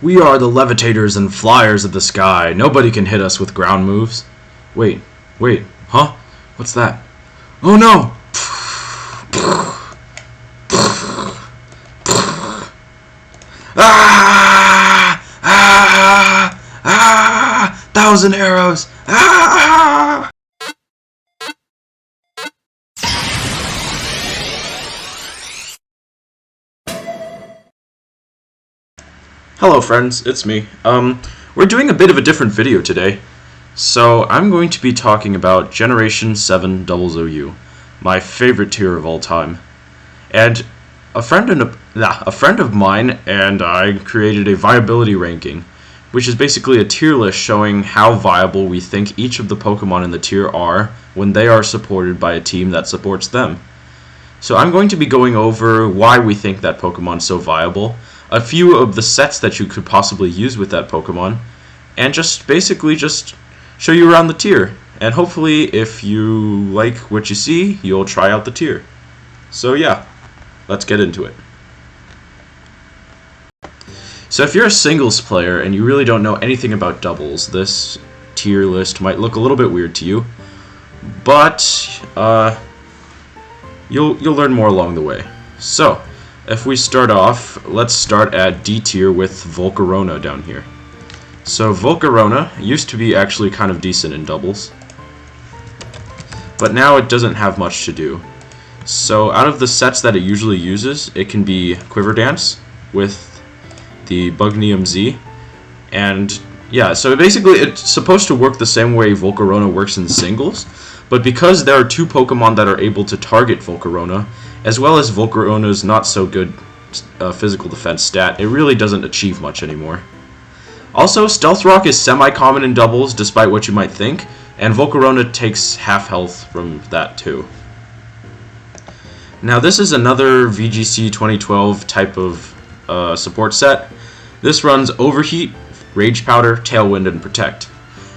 We are the levitators and flyers of the sky. Nobody can hit us with ground moves. Wait, huh? What's that? Oh no! Ah! Ah! Ah! 1,000 arrows! Ah! Hello friends, it's me. We're doing a bit of a different video today. So I'm going to be talking about Generation 7 OU, my favorite tier of all time. And a friend of mine and I created a viability ranking, which is basically a tier list showing how viable we think each of the Pokemon in the tier are when they are supported by a team that supports them. So I'm going to be going over why we think that Pokemon's so viable, a few of the sets that you could possibly use with that Pokemon, and just basically just show you around the tier. And hopefully, if you like what you see, you'll try out the tier. So yeah, let's get into it. So if you're a singles player and you really don't know anything about doubles, this tier list might look a little bit weird to you, but you'll learn more along the way. So if we start off, let's start at D tier with Volcarona down here. So Volcarona used to be actually kind of decent in doubles, but now it doesn't have much to do. So out of the sets that it usually uses, it can be Quiver Dance with the Bugnium Z, and yeah, so basically it's supposed to work the same way Volcarona works in singles, but because there are two Pokemon that are able to target Volcarona, as well as Volcarona's not so good physical defense stat, it really doesn't achieve much anymore. Also, Stealth Rock is semi-common in doubles, despite what you might think, and Volcarona takes half health from that too. Now this is another VGC 2012 type of support set. This runs Overheat, Rage Powder, Tailwind, and Protect.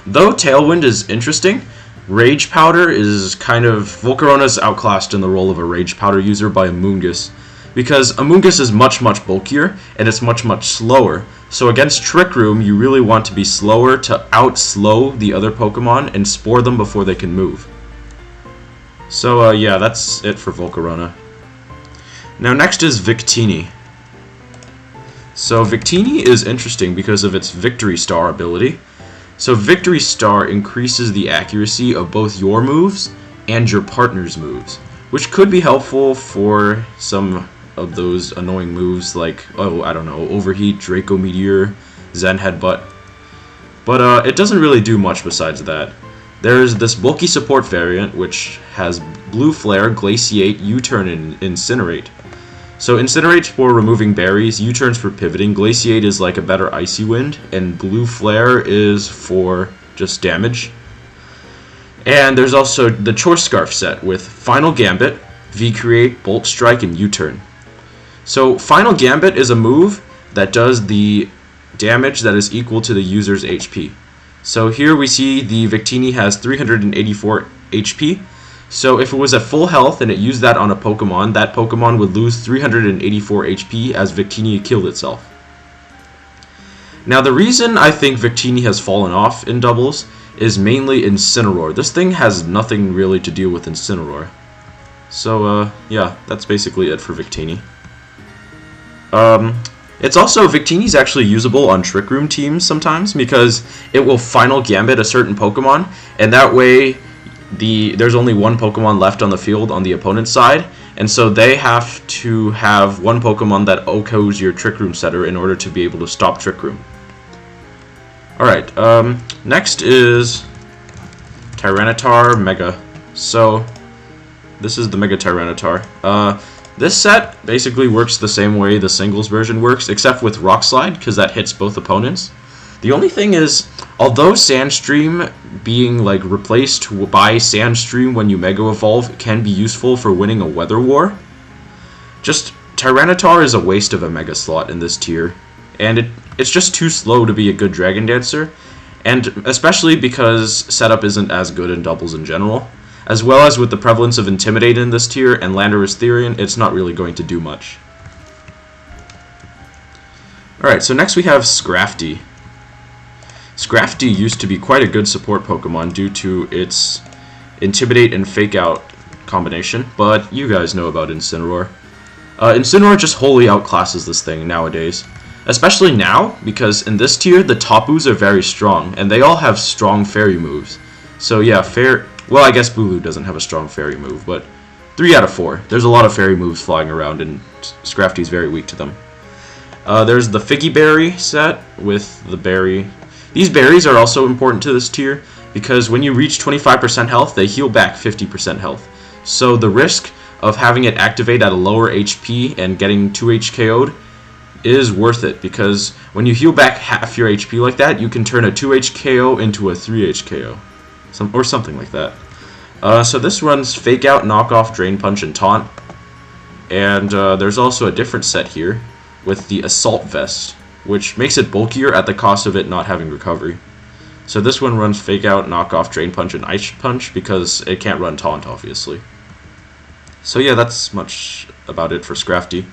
Though Tailwind is interesting, Rage Powder is kind of... Volcarona's outclassed in the role of a Rage Powder user by Amoonguss, because Amoonguss is much bulkier, and it's much slower. So against Trick Room, you really want to be slower to out-slow the other Pokemon and spore them before they can move. So yeah, that's it for Volcarona. Now next is Victini. So Victini is interesting because of its Victory Star ability. So Victory Star increases the accuracy of both your moves and your partner's moves, which could be helpful for some of those annoying moves like, oh, I don't know, Overheat, Draco Meteor, Zen Headbutt. But it doesn't really do much besides that. There's this bulky support variant which has Blue Flare, Glaciate, U-Turn, and Incinerate. So Incinerate's for removing berries, U-Turn's for pivoting, Glaciate is like a better Icy Wind, and Blue Flare is for just damage. And there's also the Choice Scarf set with Final Gambit, V-Create, Bolt Strike, and U-Turn. So Final Gambit is a move that does the damage that is equal to the user's HP. So here we see the Victini has 384 HP. So if it was at full health and it used that on a Pokemon, that Pokemon would lose 384 HP as Victini killed itself. Now the reason I think Victini has fallen off in doubles is mainly Incineroar. This thing has nothing really to do with Incineroar. So yeah, that's basically it for Victini. It's also, Victini's actually usable on Trick Room teams sometimes because it will Final Gambit a certain Pokemon, and that way there's only one Pokemon left on the field on the opponent's side, and so they have to have one Pokemon that OHKOs your Trick Room setter in order to be able to stop Trick Room. Alright, next is Tyranitar Mega. So, this is the Mega Tyranitar. This set basically works the same way the singles version works, except with Rock Slide, because that hits both opponents. The only thing is, although Sandstream being like replaced by Sandstream when you Mega Evolve can be useful for winning a Weather War, just Tyranitar is a waste of a Mega slot in this tier, and it's just too slow to be a good Dragon Dancer, and especially because setup isn't as good in doubles in general. As well as with the prevalence of Intimidate in this tier and Landorus Therian, it's not really going to do much. Alright, so next we have Scrafty. Scrafty used to be quite a good support Pokemon due to its Intimidate and Fake Out combination, but you guys know about Incineroar. Incineroar just wholly outclasses this thing nowadays. Especially now, because in this tier, the Tapus are very strong, and they all have strong fairy moves. So yeah, well, I guess Bulu doesn't have a strong fairy move, but 3 out of 4. There's a lot of fairy moves flying around, and Scrafty's very weak to them. There's the Figgy Berry set with the berry. These berries are also important to this tier, because when you reach 25% health, they heal back 50% health. So the risk of having it activate at a lower HP and getting 2 HKO'd is worth it, because when you heal back half your HP like that, you can turn a 2 HKO into a 3 HKO. Or something like that. So this runs Fake Out, Knock Off, Drain Punch, and Taunt. And there's also a different set here with the Assault Vest, which makes it bulkier at the cost of it not having recovery. So this one runs Fake Out, Knock Off, Drain Punch, and Ice Punch because it can't run Taunt, obviously. So yeah, that's much about it for Scrafty.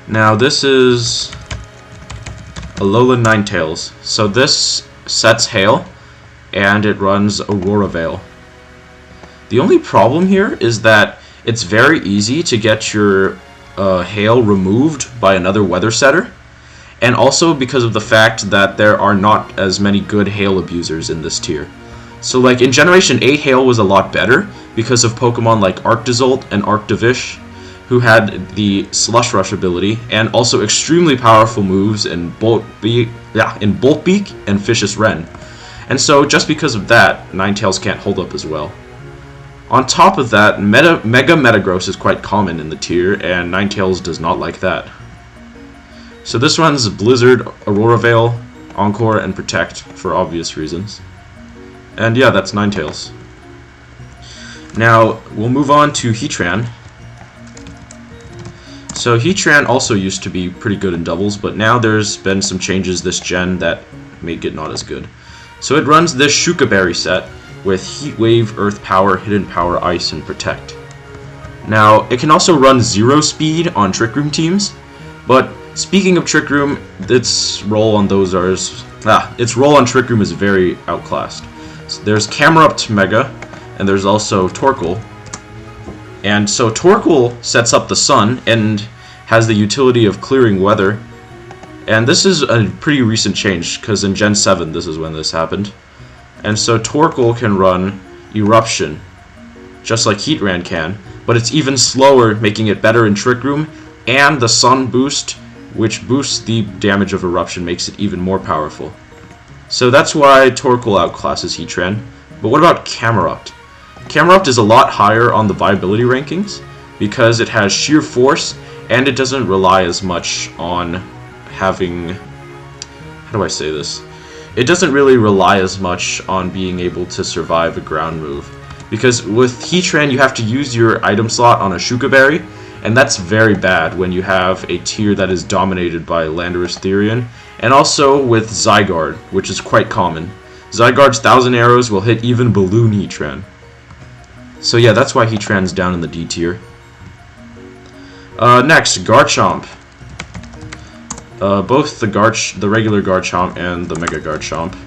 Now this is Alolan Ninetales. So this sets Hail, and it runs Aurora Veil. The only problem here is that it's very easy to get your Hail removed by another weather setter, and also because of the fact that there are not as many good Hail abusers in this tier. So like in Generation 8, Hail was a lot better because of Pokemon like Arctozolt and Arctovish, who had the Slush Rush ability, and also extremely powerful moves in Bolt Beak and Vicious Ren. And so just because of that, Ninetales can't hold up as well. On top of that, Mega Metagross is quite common in the tier, and Ninetales does not like that. So this runs Blizzard, Aurora Veil, Encore, and Protect for obvious reasons. And yeah, that's Ninetales. Now, we'll move on to Heatran. So Heatran also used to be pretty good in doubles, but now there's been some changes this gen that make it not as good. So it runs this Shuka Berry set with Heat Wave, Earth Power, Hidden Power, Ice, and Protect. Now, it can also run 0 speed on Trick Room teams, but speaking of Trick Room, its role on Trick Room is very outclassed. So there's Camerupt Mega, and there's also Torkoal. And so Torkoal sets up the sun and has the utility of clearing weather. And this is a pretty recent change, because in Gen 7 this is when this happened. And so Torkoal can run Eruption, just like Heatran can, but it's even slower, making it better in Trick Room, and the Sun Boost, which boosts the damage of Eruption, makes it even more powerful. So that's why Torkoal outclasses Heatran. But what about Camerupt? Camerupt is a lot higher on the viability rankings, because it has sheer force, and it doesn't rely as much on having... how do I say this? It doesn't really rely as much on being able to survive a ground move. Because with Heatran, you have to use your item slot on a Shuka Berry, and that's very bad when you have a tier that is dominated by Landorus Therian, and also with Zygarde, which is quite common. Zygarde's 1000 arrows will hit even Balloon Heatran. So yeah, that's why Heatran's down in the D tier. Next, Garchomp. Both the regular Garchomp and the Mega Garchomp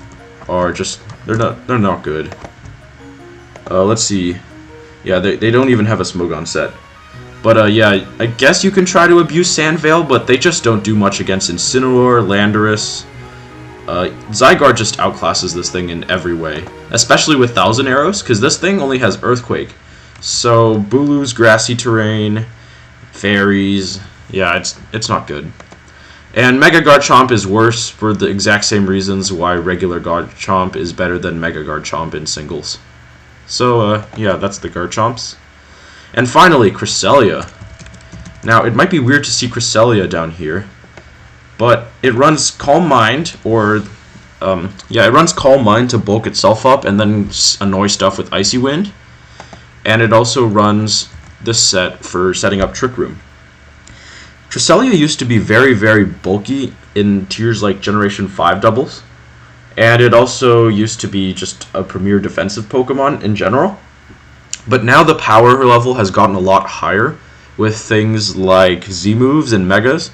are just they're not good. Let's see. Yeah, they don't even have a Smogon set. But yeah, I guess you can try to abuse Sandvale, but they just don't do much against Incineroar, Landorus. Zygarde just outclasses this thing in every way, especially with 1000 arrows, because this thing only has Earthquake. So Bulu's grassy terrain, fairies, yeah, it's not good. And Mega Garchomp is worse for the exact same reasons why regular Garchomp is better than Mega Garchomp in singles. So yeah, that's the Garchomps. And finally, Cresselia. Now, it might be weird to see Cresselia down here, but it runs Calm Mind, or it runs Calm Mind to bulk itself up and then annoy stuff with Icy Wind. And it also runs this set for setting up Trick Room. Cresselia used to be very, very bulky in tiers like Generation 5 doubles, and it also used to be just a premier defensive Pokemon in general. But now the power level has gotten a lot higher with things like Z-moves and Megas,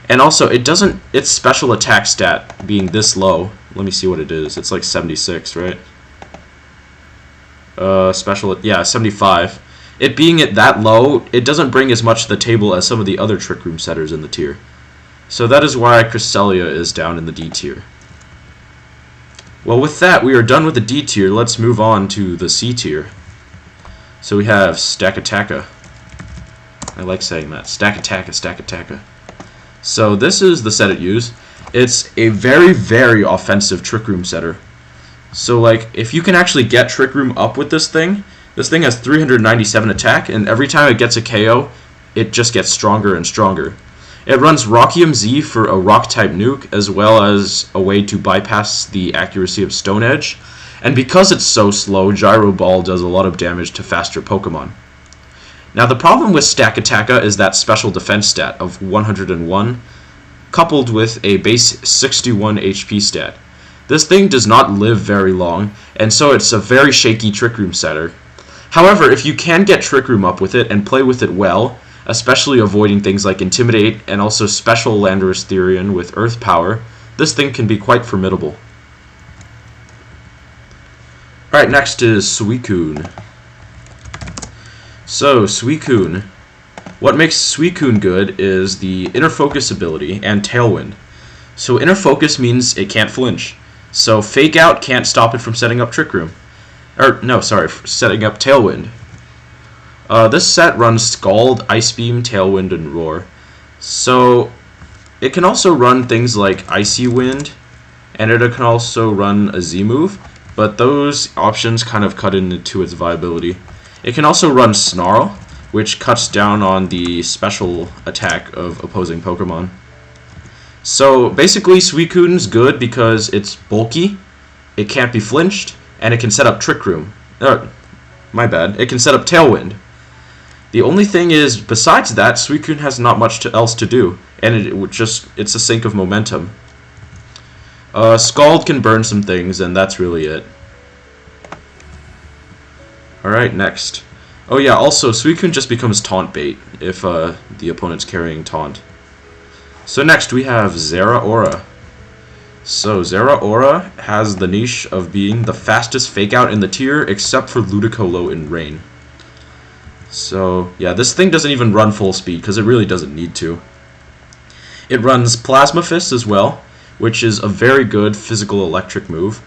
And also, its special attack stat being this low. Let me see what it is. It's like 76, right? Yeah, 75. It being at that low, it doesn't bring as much to the table as some of the other Trick Room setters in the tier. So that is why Cresselia is down in the D tier. Well, with that, we are done with the D tier. Let's move on to the C tier. So we have Stakataka. I like saying that. Stakataka, Stakataka. So this is the set it used. It's a very, very offensive Trick Room setter. So, like, if you can actually get Trick Room up with this thing has 397 attack, and every time it gets a KO, it just gets stronger and stronger. It runs Rockium Z for a Rock-type nuke, as well as a way to bypass the accuracy of Stone Edge. And because it's so slow, Gyro Ball does a lot of damage to faster Pokemon. Now, the problem with Stakataka is that special defense stat of 101, coupled with a base 61 HP stat. This thing does not live very long, and so it's a very shaky Trick Room setter. However, if you can get Trick Room up with it and play with it well, especially avoiding things like Intimidate and also special Landorus Therian with Earth Power, this thing can be quite formidable. Alright, next is Suicune. So, Suicune. What makes Suicune good is the Inner Focus ability and Tailwind. So Inner Focus means it can't flinch. So Fake Out can't stop it from setting up Trick Room. Setting up Tailwind. This set runs Scald, Ice Beam, Tailwind, and Roar. So it can also run things like Icy Wind, and it can also run a Z-move, but those options kind of cut into its viability. It can also run Snarl, which cuts down on the special attack of opposing Pokemon. So basically, Suicune's good because it's bulky, it can't be flinched, and it can set up Trick Room. It can set up Tailwind. The only thing is, besides that, Suicune has not much else to do, and it's a sink of momentum. Scald can burn some things, and that's really it. Alright, next. Oh yeah, also, Suicune just becomes Taunt Bait if the opponent's carrying Taunt. So next we have Zeraora. So Zeraora has the niche of being the fastest Fake Out in the tier, except for Ludicolo in Rain. So yeah, this thing doesn't even run full speed, because it really doesn't need to. It runs Plasma Fist as well, which is a very good physical electric move.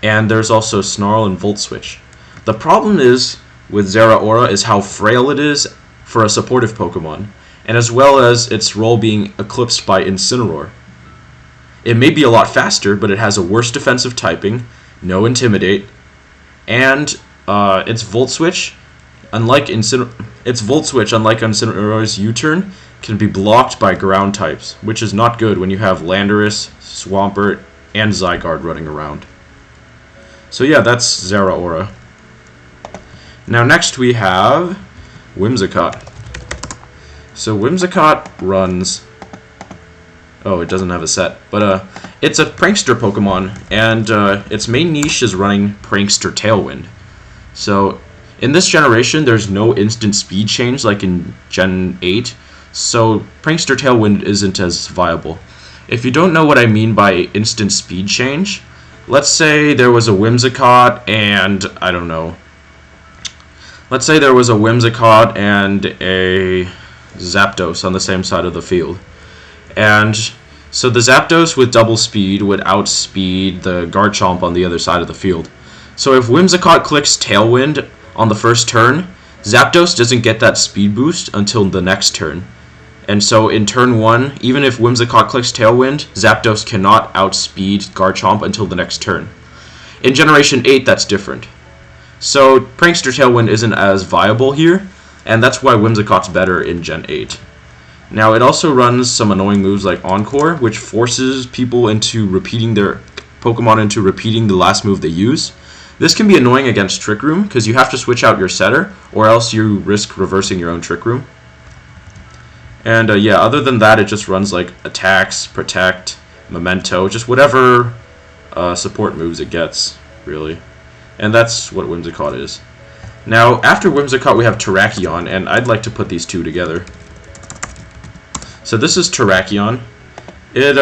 And there's also Snarl and Volt Switch. The problem is with Zeraora is how frail it is for a supportive Pokemon, and as well as its role being eclipsed by Incineroar. It may be a lot faster, but it has a worse defensive typing, no Intimidate, and its Volt Switch, unlike Incineroar's U-turn, can be blocked by ground types, which is not good when you have Landorus, Swampert, and Zygarde running around. So yeah, that's Zeraora. Now next we have Whimsicott. So Whimsicott runs... Oh, it doesn't have a set. But it's a Prankster Pokemon, and its main niche is running Prankster Tailwind. So in this generation, there's no instant speed change like in Gen 8, so Prankster Tailwind isn't as viable. If you don't know what I mean by instant speed change, let's say there was a Whimsicott and, I don't know, let's say there was a Whimsicott and a Zapdos on the same side of the field. And so the Zapdos with double speed would outspeed the Garchomp on the other side of the field. So if Whimsicott clicks Tailwind on the first turn, Zapdos doesn't get that speed boost until the next turn. And so in turn 1, even if Whimsicott clicks Tailwind, Zapdos cannot outspeed Garchomp until the next turn. In Generation 8, that's different. So Prankster Tailwind isn't as viable here, and that's why Whimsicott's better in Gen 8. Now, it also runs some annoying moves like Encore, which forces people into repeating their Pokemon into repeating the last move they use. This can be annoying against Trick Room, because you have to switch out your setter, or else you risk reversing your own Trick Room. And yeah, other than that, it just runs like Attacks, Protect, Memento, just whatever support moves it gets, really. And that's what Whimsicott is. Now, after Whimsicott, we have Terrakion, and I'd like to put these two together. So this is Terrakion. It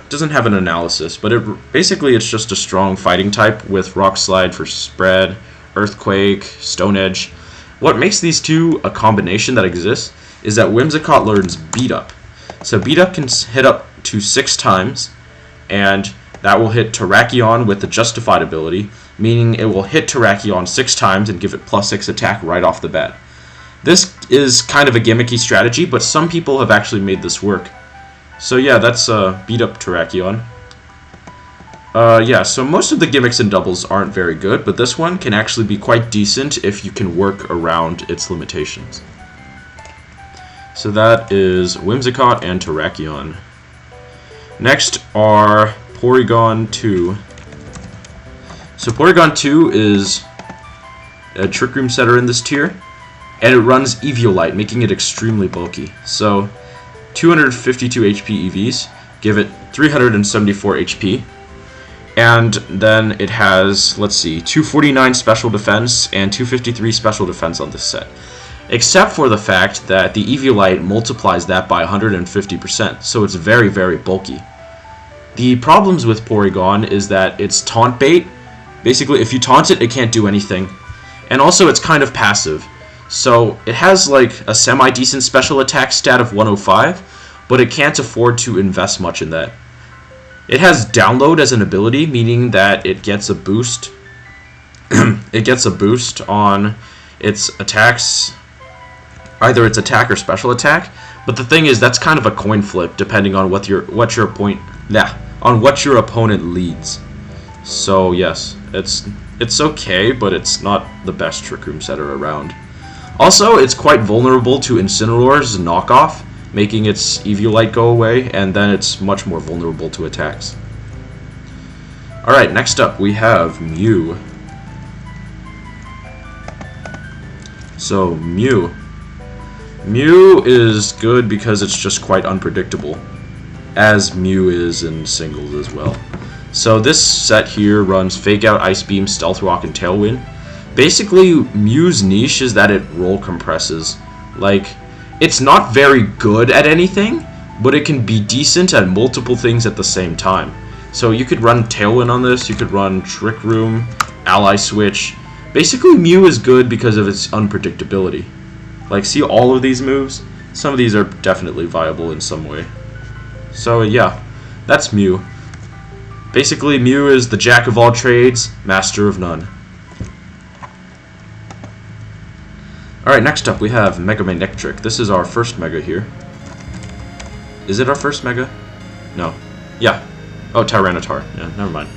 doesn't have an analysis, but basically it's just a strong fighting type with Rock Slide for spread, Earthquake, Stone Edge. What makes these two a combination that exists is that Whimsicott learns Beat Up. So Beat Up can hit up to 6 times, and that will hit Terrakion with the Justified ability, meaning it will hit Terrakion 6 times and give it +6 attack right off the bat. This is kind of a gimmicky strategy, but some people have actually made this work. So yeah, that's Beat Up Terrakion. Yeah, so most of the gimmicks and doubles aren't very good, but this one can actually be quite decent if you can work around its limitations. So that is Whimsicott and Terrakion. Next are Porygon 2. So Porygon 2 is a Trick Room setter in this tier, and it runs Eviolite, making it extremely bulky. So 252 HP EVs give it 374 HP, and then it has, let's see, 249 special defense and 253 special defense on this set, except for the fact that the Eviolite multiplies that by 150%, so it's very, very bulky. The problems with Porygon is that it's taunt bait. Basically, if you taunt it, it can't do anything, and also it's kind of passive. So it has like a semi-decent special attack stat of 105, but it can't afford to invest much in that. It has Download as an ability, meaning that it gets a boost. It gets a boost on its attacks, either its attack or special attack. But the thing is, that's kind of a coin flip, depending on what your opponent leads. So yes, it's okay, but it's not the best Trick Room setter around. Also, it's quite vulnerable to Incineroar's knockoff, making its Eviolite go away, and then it's much more vulnerable to attacks. Alright, next up we have Mew. So, Mew. Mew is good because it's just quite unpredictable, as Mew is in singles as well. So this set here runs Fake Out, Ice Beam, Stealth Rock, and Tailwind. Basically, Mew's niche is that it roll compresses. Like, it's not very good at anything, but it can be decent at multiple things at the same time. So you could run Tailwind on this, you could run Trick Room, Ally Switch. Basically, Mew is good because of its unpredictability. Like, see all of these moves? Some of these are definitely viable in some way. So yeah, that's Mew. Basically, Mew is the jack of all trades, master of none. Alright, next up we have Mega Manectric. This is our first Mega here. Is it our first Mega? No. Yeah. Oh, Tyranitar. Yeah, never mind.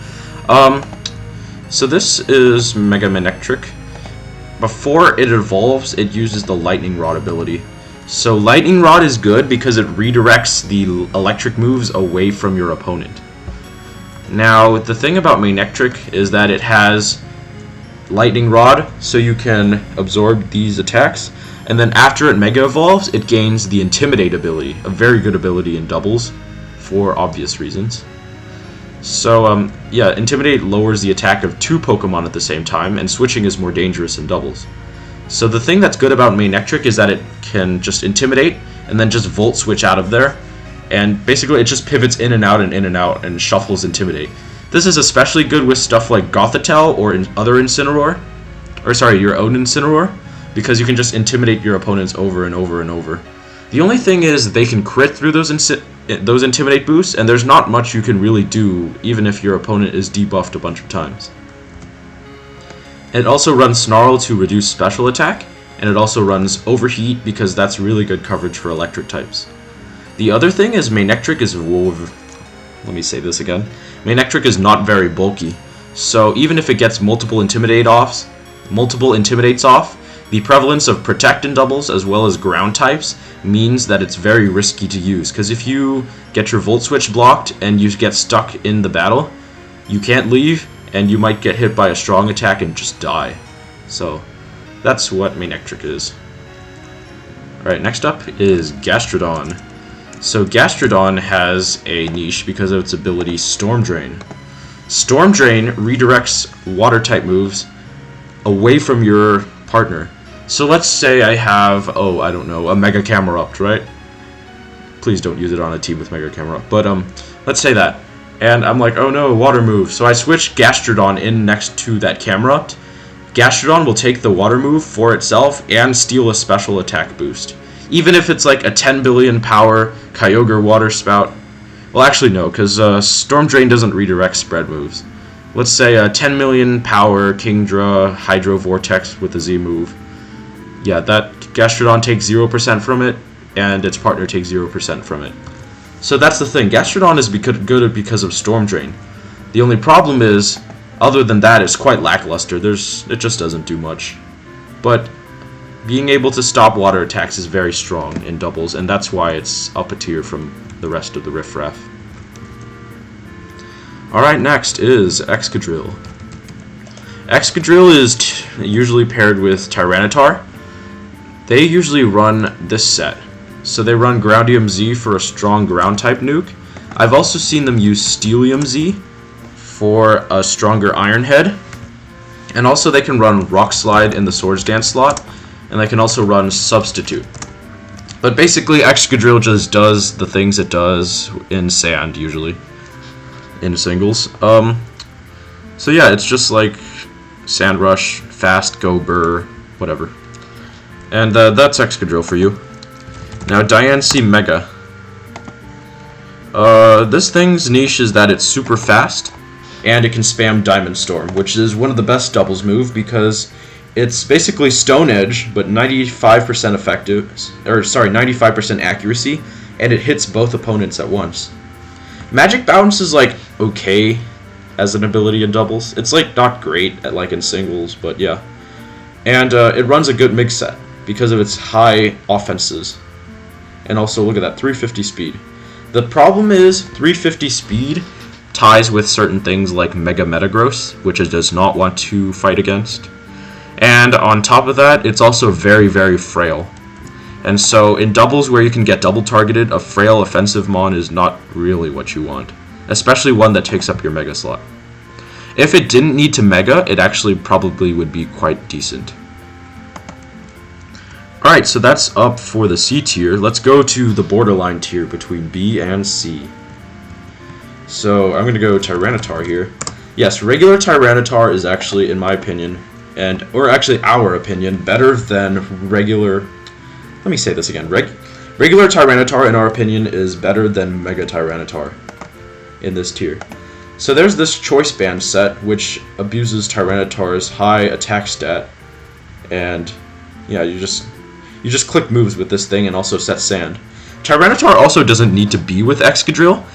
So this is Mega Manectric. Before it evolves, it uses the Lightning Rod ability. So Lightning Rod is good because it redirects the electric moves away from your opponent. Now, the thing about Manectric is that it has Lightning Rod, so you can absorb these attacks, and then after it Mega Evolves, it gains the Intimidate ability, a very good ability in doubles, for obvious reasons. So, yeah, Intimidate lowers the attack of 2 Pokemon at the same time, and switching is more dangerous in doubles. So the thing that's good about Manectric is that it can just Intimidate, and then just Volt Switch out of there, and basically it just pivots in and out and shuffles Intimidate. This is especially good with stuff like Gothitelle or other Incineroar, or sorry, your own Incineroar, because you can just intimidate your opponents over and over and over. The only thing is they can crit through those Intimidate boosts, and there's not much you can really do even if your opponent is debuffed a bunch of times. It also runs Snarl to reduce special attack, and it also runs Overheat because that's really good coverage for electric types. The other thing is Manectric is let me say this again. Manectric is not very bulky, so even if it gets multiple Intimidates off, the prevalence of Protect in doubles as well as ground types means that it's very risky to use, because if you get your Volt Switch blocked and you get stuck in the battle, you can't leave, and you might get hit by a strong attack and just die. So that's what Manectric is. Alright, next up is Gastrodon. So Gastrodon has a niche because of its ability Storm Drain. Storm Drain redirects water-type moves away from your partner. So let's say I have, I don't know, a Mega Camerupt, right? please don't use it on a team with Mega Camera. But let's say that. And I'm like, oh no, water move. So I switch Gastrodon in next to that Camerupt. Gastrodon will take the water move for itself and steal a special attack boost. Even if it's like a 10 billion power Kyogre water spout. Well, actually no, because Storm Drain doesn't redirect spread moves. Let's say a 10 million power Kingdra Hydro Vortex with a Z move. Yeah, that Gastrodon takes 0% from it, and its partner takes 0% from it. So that's the thing. Gastrodon is good because of Storm Drain. The only problem is, other than that, it's quite lackluster. It just doesn't do much. But being able to stop water attacks is very strong in doubles, and that's why it's up a tier from the rest of the Riff Raff. Alright, next is Excadrill. Excadrill is usually paired with Tyranitar. They usually run this set. So they run Groundium Z for a strong ground-type nuke. I've also seen them use Steelium Z for a stronger Iron Head. And also they can run Rock Slide in the Swords Dance slot, and they can also run Substitute. But basically, Excadrill just does the things it does in Sand, usually. In singles. So yeah, it's just like Sand Rush, Fast, Go Burr, whatever. And that's Excadrill for you. Now, Diancie Mega. This thing's niche is that it's super fast, and it can spam Diamond Storm, which is one of the best doubles move because it's basically Stone Edge, but 95% effective, or sorry, 95% accuracy, and it hits both opponents at once. Magic Bounce is like okay as an ability in doubles. It's like not great at like in singles, but yeah. And it runs a good mix set because of its high offenses. And also look at that, 350 speed. The problem is 350 speed ties with certain things like Mega Metagross, which it does not want to fight against. And on top of that, it's also very, very frail. And so in doubles where you can get double targeted, a frail offensive mon is not really what you want. Especially one that takes up your Mega slot. If it didn't need to Mega, it actually probably would be quite decent. Alright, so that's up for the C tier. Let's go to the borderline tier between B and C. So I'm going to go Tyranitar here. Yes, regular Tyranitar is actually, in my opinion, or actually our opinion, better than regular... Let me say this again. Regular Tyranitar, in our opinion, is better than Mega Tyranitar in this tier. So there's this Choice Band set, which abuses Tyranitar's high attack stat. And, yeah, you just click moves with this thing and also set Sand. Tyranitar also doesn't need to be with Excadrill.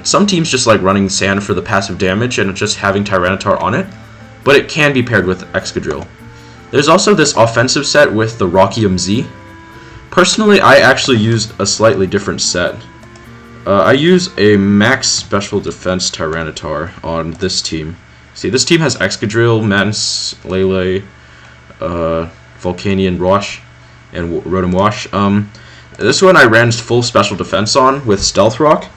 Some teams just like running Sand for the passive damage and just having Tyranitar on it. But it can be paired with Excadrill. There's also this offensive set with the Rockium Z. Personally, I actually use a slightly different set. I use a max special defense Tyranitar on this team. See, this team has Excadrill, Mance, Lele, Volcanion Wash, and Rotom Wash. This one I ran full special defense on with Stealth Rock.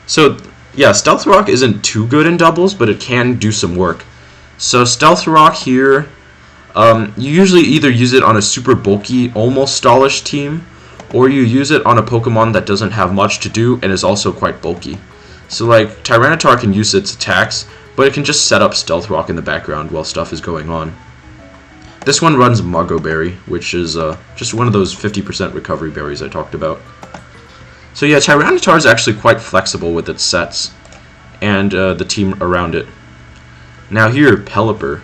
So, yeah, Stealth Rock isn't too good in doubles, but it can do some work. So, Stealth Rock here... you usually either use it on a super bulky, almost stallish team, or you use it on a Pokemon that doesn't have much to do and is also quite bulky. So like, Tyranitar can use its attacks, but it can just set up Stealth Rock in the background while stuff is going on. This one runs Muggo Berry, which is just one of those 50% recovery berries I talked about. So yeah, Tyranitar is actually quite flexible with its sets, and the team around it. Now here, Pelipper.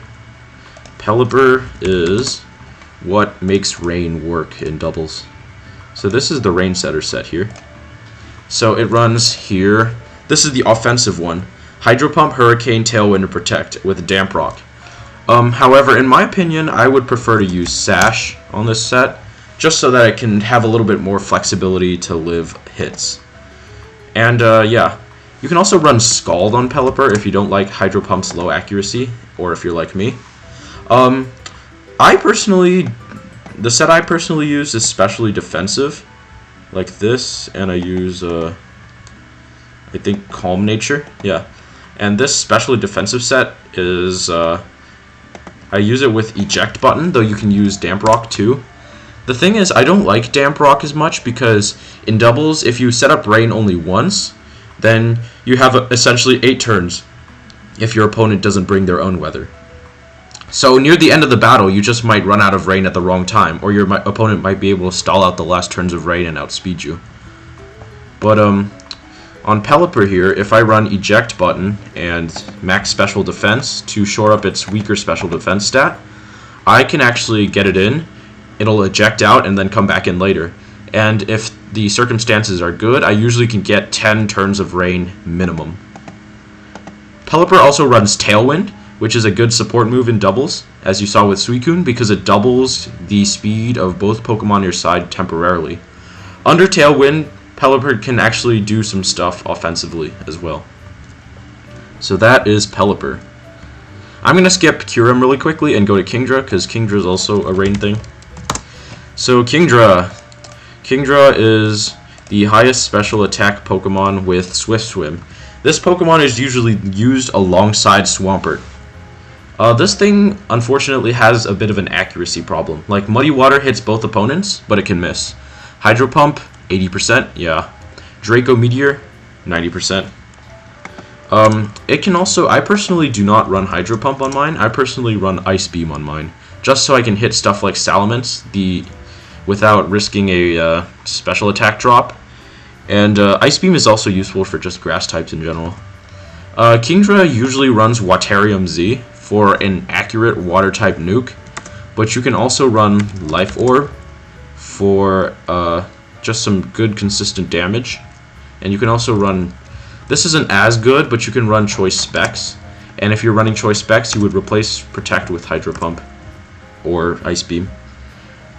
Pelipper is what makes Rain work in doubles. So this is the Rain Setter set here. So it runs here. This is the offensive one. Hydro Pump, Hurricane, Tailwind, and Protect with Damp Rock. However, in my opinion, I would prefer to use Sash on this set, just so that it can have a little bit more flexibility to live hits. And yeah, you can also run Scald on Pelipper if you don't like Hydro Pump's low accuracy, or if you're like me. The set I personally use is specially defensive, like this, and I use, I think, Calm Nature, yeah. And this specially defensive set is, I use it with Eject Button, though you can use Damp Rock too. The thing is, I don't like Damp Rock as much because in doubles, if you set up Rain only once, then you have essentially 8 turns if your opponent doesn't bring their own weather. So near the end of the battle, you just might run out of Rain at the wrong time, or your opponent might be able to stall out the last turns of Rain and outspeed you. But on Pelipper here, if I run Eject button and max special defense to shore up its weaker special defense stat, I can actually get it in, it'll eject out and then come back in later. And if the circumstances are good, I usually can get 10 turns of Rain minimum. Pelipper also runs Tailwind, which is a good support move in doubles, as you saw with Suicune, because it doubles the speed of both Pokemon on your side temporarily. Under Tailwind, Pelipper can actually do some stuff offensively as well. So that is Pelipper. I'm going to skip Kyurem really quickly and go to Kingdra, because Kingdra is also a Rain thing. So Kingdra. Kingdra is the highest special attack Pokemon with Swift Swim. This Pokemon is usually used alongside Swampert. This thing, unfortunately, has a bit of an accuracy problem. Like, Muddy Water hits both opponents, but it can miss. Hydro Pump, 80%, yeah. Draco Meteor, 90%. It can also, I personally do not run Hydro Pump on mine. I personally run Ice Beam on mine, just so I can hit stuff like Salamence without risking a special attack drop. And Ice Beam is also useful for just grass types in general. Kingdra usually runs Waterium Z for an accurate water type nuke, but you can also run Life Orb for just some good consistent damage. And you can also run, this isn't as good, but you can run Choice Specs. And if you're running Choice Specs, you would replace Protect with Hydro Pump or Ice Beam.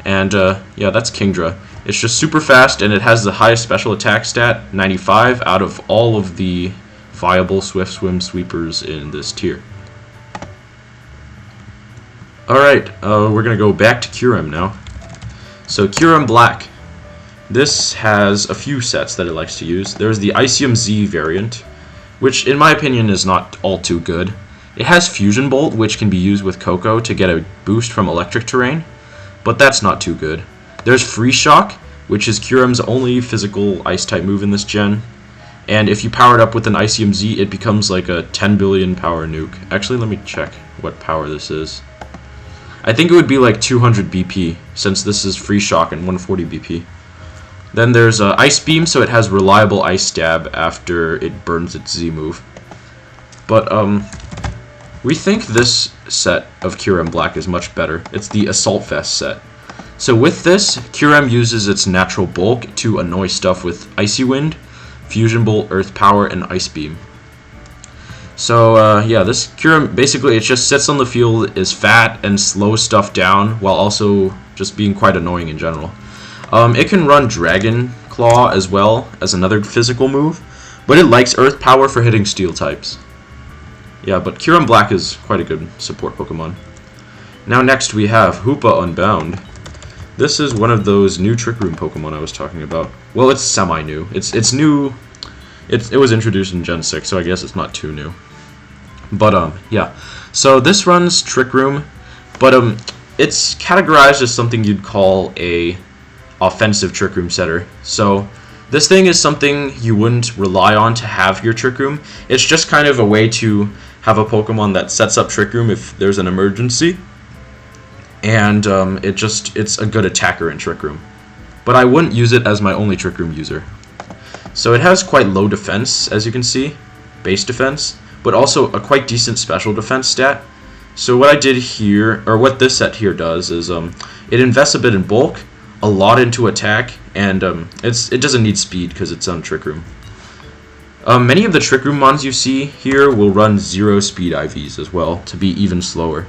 And yeah, that's Kingdra. It's just super fast, and it has the highest special attack stat, 95, out of all of the viable Swift Swim sweepers in this tier. Alright, we're going to go back to Kyurem now. So Kyurem Black. This has a few sets that it likes to use. There's the Icium Z variant, which in my opinion is not all too good. It has Fusion Bolt, which can be used with Koko to get a boost from electric terrain, but that's not too good. There's Freeze Shock, which is Kyurem's only physical ice-type move in this gen. And if you power it up with an Icium Z, it becomes like a 10 billion power nuke. Actually, let me check what power this is. I think it would be like 200 BP, since this is Freeze Shock and 140 BP. Then there's Ice Beam, so it has reliable Ice Stab after it burns its Z move. But, we think this set of Kyurem Black is much better. It's the Assault Vest set. So with this, Kyurem uses its natural bulk to annoy stuff with Icy Wind, Fusion Bolt, Earth Power, and Ice Beam. So yeah, this Kyurem, basically it just sits on the field, is fat, and slows stuff down, while also just being quite annoying in general. It can run Dragon Claw as well as another physical move, but it likes Earth Power for hitting Steel types. Yeah, but Kyurem Black is quite a good support Pokemon. Now next we have Hoopa Unbound. This is one of those new Trick Room Pokemon I was talking about. Well, it's semi-new. It's new. It was introduced in Gen 6, so I guess it's not too new. But yeah. So this runs Trick Room, but it's categorized as something you'd call a offensive Trick Room setter. So this thing is something you wouldn't rely on to have your Trick Room. It's just kind of a way to have a Pokemon that sets up Trick Room if there's an emergency. And it's a good attacker in Trick Room. But I wouldn't use it as my only Trick Room user. So it has quite low defense, as you can see, base defense, but also a quite decent special defense stat. So what I did here, or what this set here does, is it invests a bit in bulk, a lot into attack, and it doesn't need speed because it's on Trick Room. Many of the Trick Room mons you see here will run 0 speed IVs as well, to be even slower.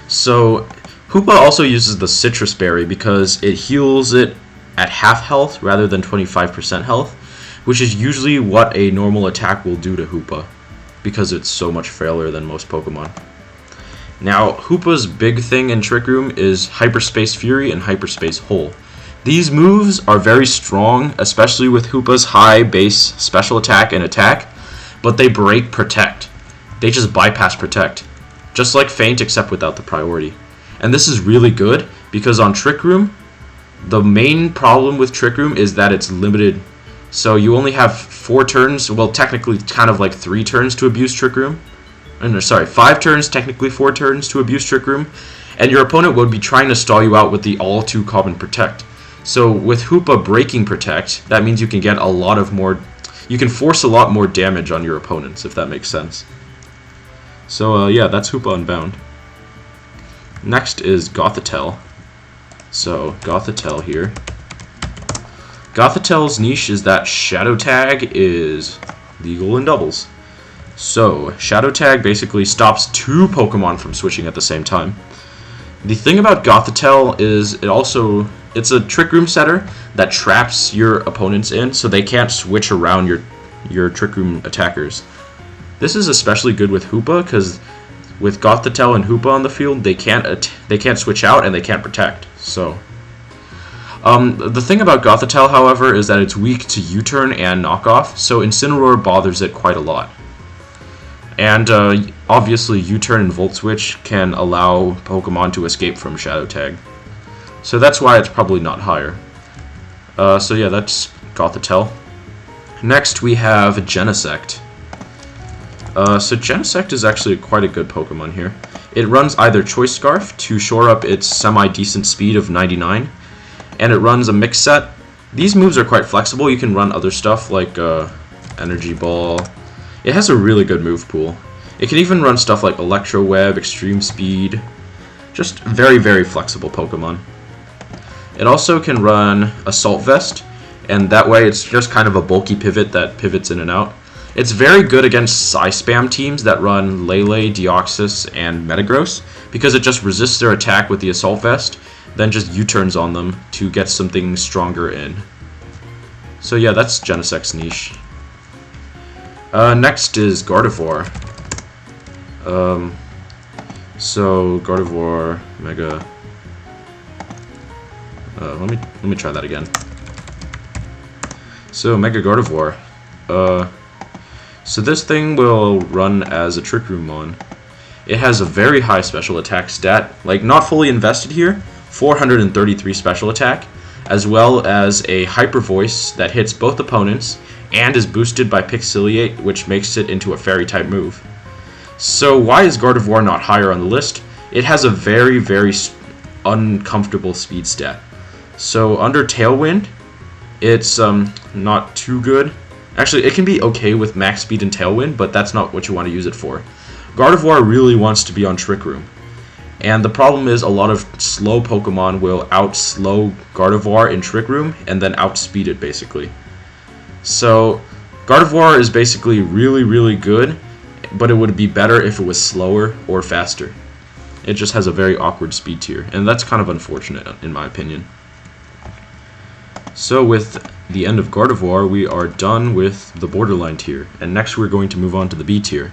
So Hoopa also uses the Citrus Berry because it heals it at half health rather than 25% health, which is usually what a normal attack will do to Hoopa, because it's so much frailer than most Pokemon. Now, Hoopa's big thing in Trick Room is Hyperspace Fury and Hyperspace Hole. These moves are very strong, especially with Hoopa's high base special attack and attack, but they break Protect. They just bypass Protect. Just like Feint, except without the priority. And this is really good because on Trick Room, the main problem with Trick Room is that it's limited. So you only have 4 turns, well, technically kind of like 3 turns to abuse Trick Room. No, sorry, 5 turns, technically 4 turns to abuse Trick Room. And your opponent would be trying to stall you out with the all too common Protect. So with Hoopa breaking Protect, that means you can get a lot of more, you can force a lot more damage on your opponents, if that makes sense. So yeah, that's Hoopa Unbound. Next is Gothitelle. So Gothitelle here. Gothitelle's niche is that Shadow Tag is legal in doubles. So Shadow Tag basically stops 2 Pokemon from switching at the same time. The thing about Gothitelle is it's a Trick Room setter that traps your opponents in, so they can't switch around your Trick Room attackers. This is especially good with Hoopa, because with Gothitelle and Hoopa on the field, they can't switch out and they can't protect. So the thing about Gothitelle, however, is that it's weak to U-turn and knockoff, so Incineroar bothers it quite a lot. And obviously U-turn and Volt Switch can allow Pokemon to escape from Shadow Tag. So that's why it's probably not higher. So yeah, that's Gothitelle. Next we have Genesect. So Genesect is actually quite a good Pokemon here. It runs either Choice Scarf to shore up its semi-decent speed of 99, and it runs a mix set. These moves are quite flexible. You can run other stuff like Energy Ball. It has a really good move pool. It can even run stuff like Electro Web, Extreme Speed. Just very, very flexible Pokemon. It also can run Assault Vest, and that way it's just kind of a bulky pivot that pivots in and out. It's very good against Psy-Spam teams that run Lele, Deoxys, and Metagross, because it just resists their attack with the Assault Vest, then just U-turns on them to get something stronger in. So yeah, that's Genesect's niche. Next is Gardevoir. So Gardevoir, Mega. Let me try that again. So Mega Gardevoir. So this thing will run as a Trick Room Mon. It has a very high special attack stat, like not fully invested here, 433 special attack, as well as a Hyper Voice that hits both opponents and is boosted by Pixiliate, which makes it into a Fairy type move. So why is Gardevoir not higher on the list? It has a very, very uncomfortable speed stat. So under Tailwind, it's not too good. Actually, it can be okay with max speed and Tailwind, but that's not what you want to use it for. Gardevoir really wants to be on Trick Room. And the problem is a lot of slow Pokemon will out-slow Gardevoir in Trick Room and then outspeed it, basically. So Gardevoir is basically really, really good, but it would be better if it was slower or faster. It just has a very awkward speed tier, and that's kind of unfortunate in my opinion. So with the end of Gardevoir, we are done with the borderline tier, and next we're going to move on to the B tier.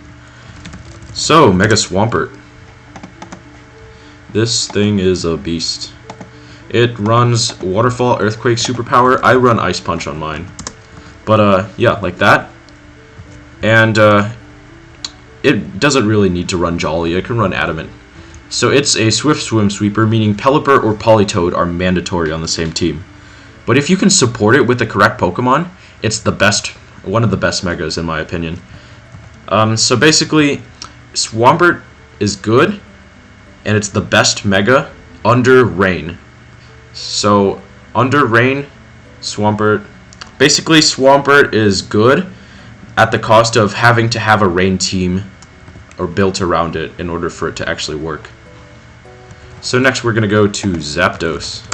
So, Mega Swampert. This thing is a beast. It runs Waterfall, Earthquake, Superpower. I run Ice Punch on mine. But yeah, like that. And it doesn't really need to run Jolly. It can run Adamant. So it's a Swift Swim Sweeper, meaning Pelipper or Politoed are mandatory on the same team. But if you can support it with the correct Pokemon, it's the best, one of the best Megas in my opinion. So basically, Swampert is good, and it's the best Mega under Rain. So under Rain, Swampert, basically Swampert is good at the cost of having to have a Rain team or built around it in order for it to actually work. So next we're going to go to Zapdos.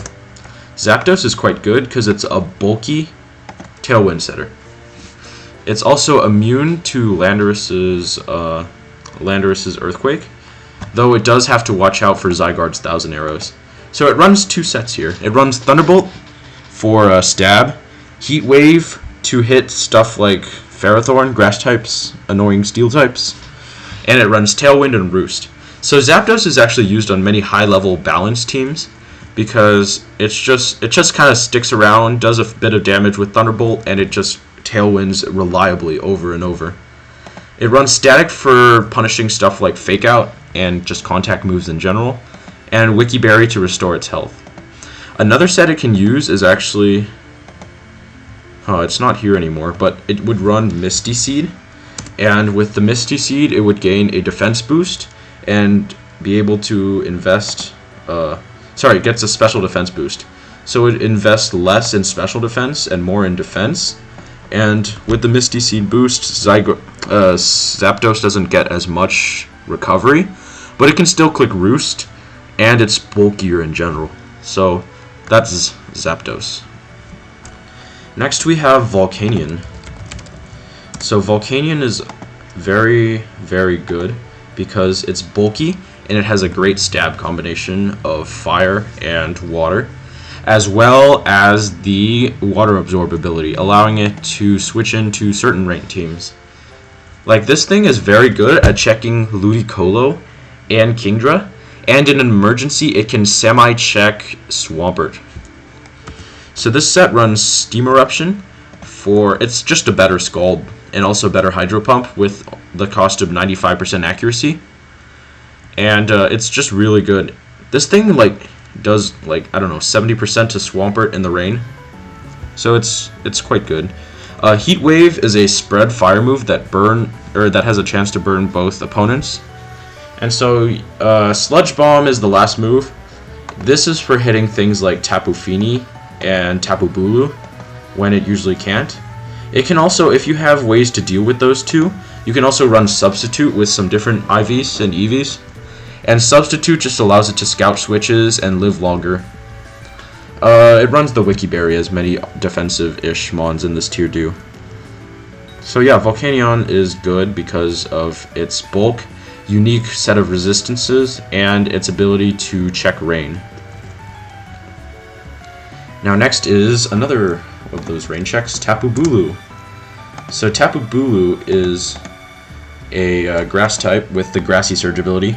Zapdos is quite good because it's a bulky Tailwind setter. It's also immune to Landorus's Earthquake, though it does have to watch out for Zygarde's Thousand Arrows. So it runs 2 sets here. It runs Thunderbolt for Stab, Heat Wave to hit stuff like Ferrothorn, Grass types, annoying Steel types, and it runs Tailwind and Roost. So Zapdos is actually used on many high-level balanced teams, because it just kind of sticks around, does a bit of damage with Thunderbolt, and it just Tailwinds reliably over and over. It runs Static for punishing stuff like Fake Out and just contact moves in general, and Wiki Berry to restore its health. Another set it can use is actually, it's not here anymore, but it would run Misty Seed, and with the Misty Seed it would gain a defense boost and be able to invest, it gets a special defense boost. So it invests less in special defense and more in defense. And with the Misty Seed boost, Zapdos doesn't get as much recovery, but it can still click Roost, and it's bulkier in general. So that's Zapdos. Next we have Volcanion. So Volcanion is very, very good because it's bulky and it has a great stab combination of fire and water, as well as the water absorbability, allowing it to switch into certain ranked teams. Like, this thing is very good at checking Ludicolo and Kingdra, and in an emergency it can semi-check Swampert. So this set runs Steam Eruption it's just a better Scald and also better Hydro Pump with the cost of 95% accuracy. And it's just really good. This thing does 70% to Swampert in the rain, so it's quite good. Heat Wave is a spread fire move that has a chance to burn both opponents, and so Sludge Bomb is the last move. This is for hitting things like Tapu Fini and Tapu Bulu when it usually can't. It can also, if you have ways to deal with those two, you can also run Substitute with some different IVs and EVs. And Substitute just allows it to scout switches and live longer. It runs the Wiki Berry, as many defensive-ish mons in this tier do. So yeah, Volcanion is good because of its bulk, unique set of resistances, and its ability to check rain. Now next is another of those rain checks, Tapu Bulu. So Tapu Bulu is a grass type with the Grassy Surge ability.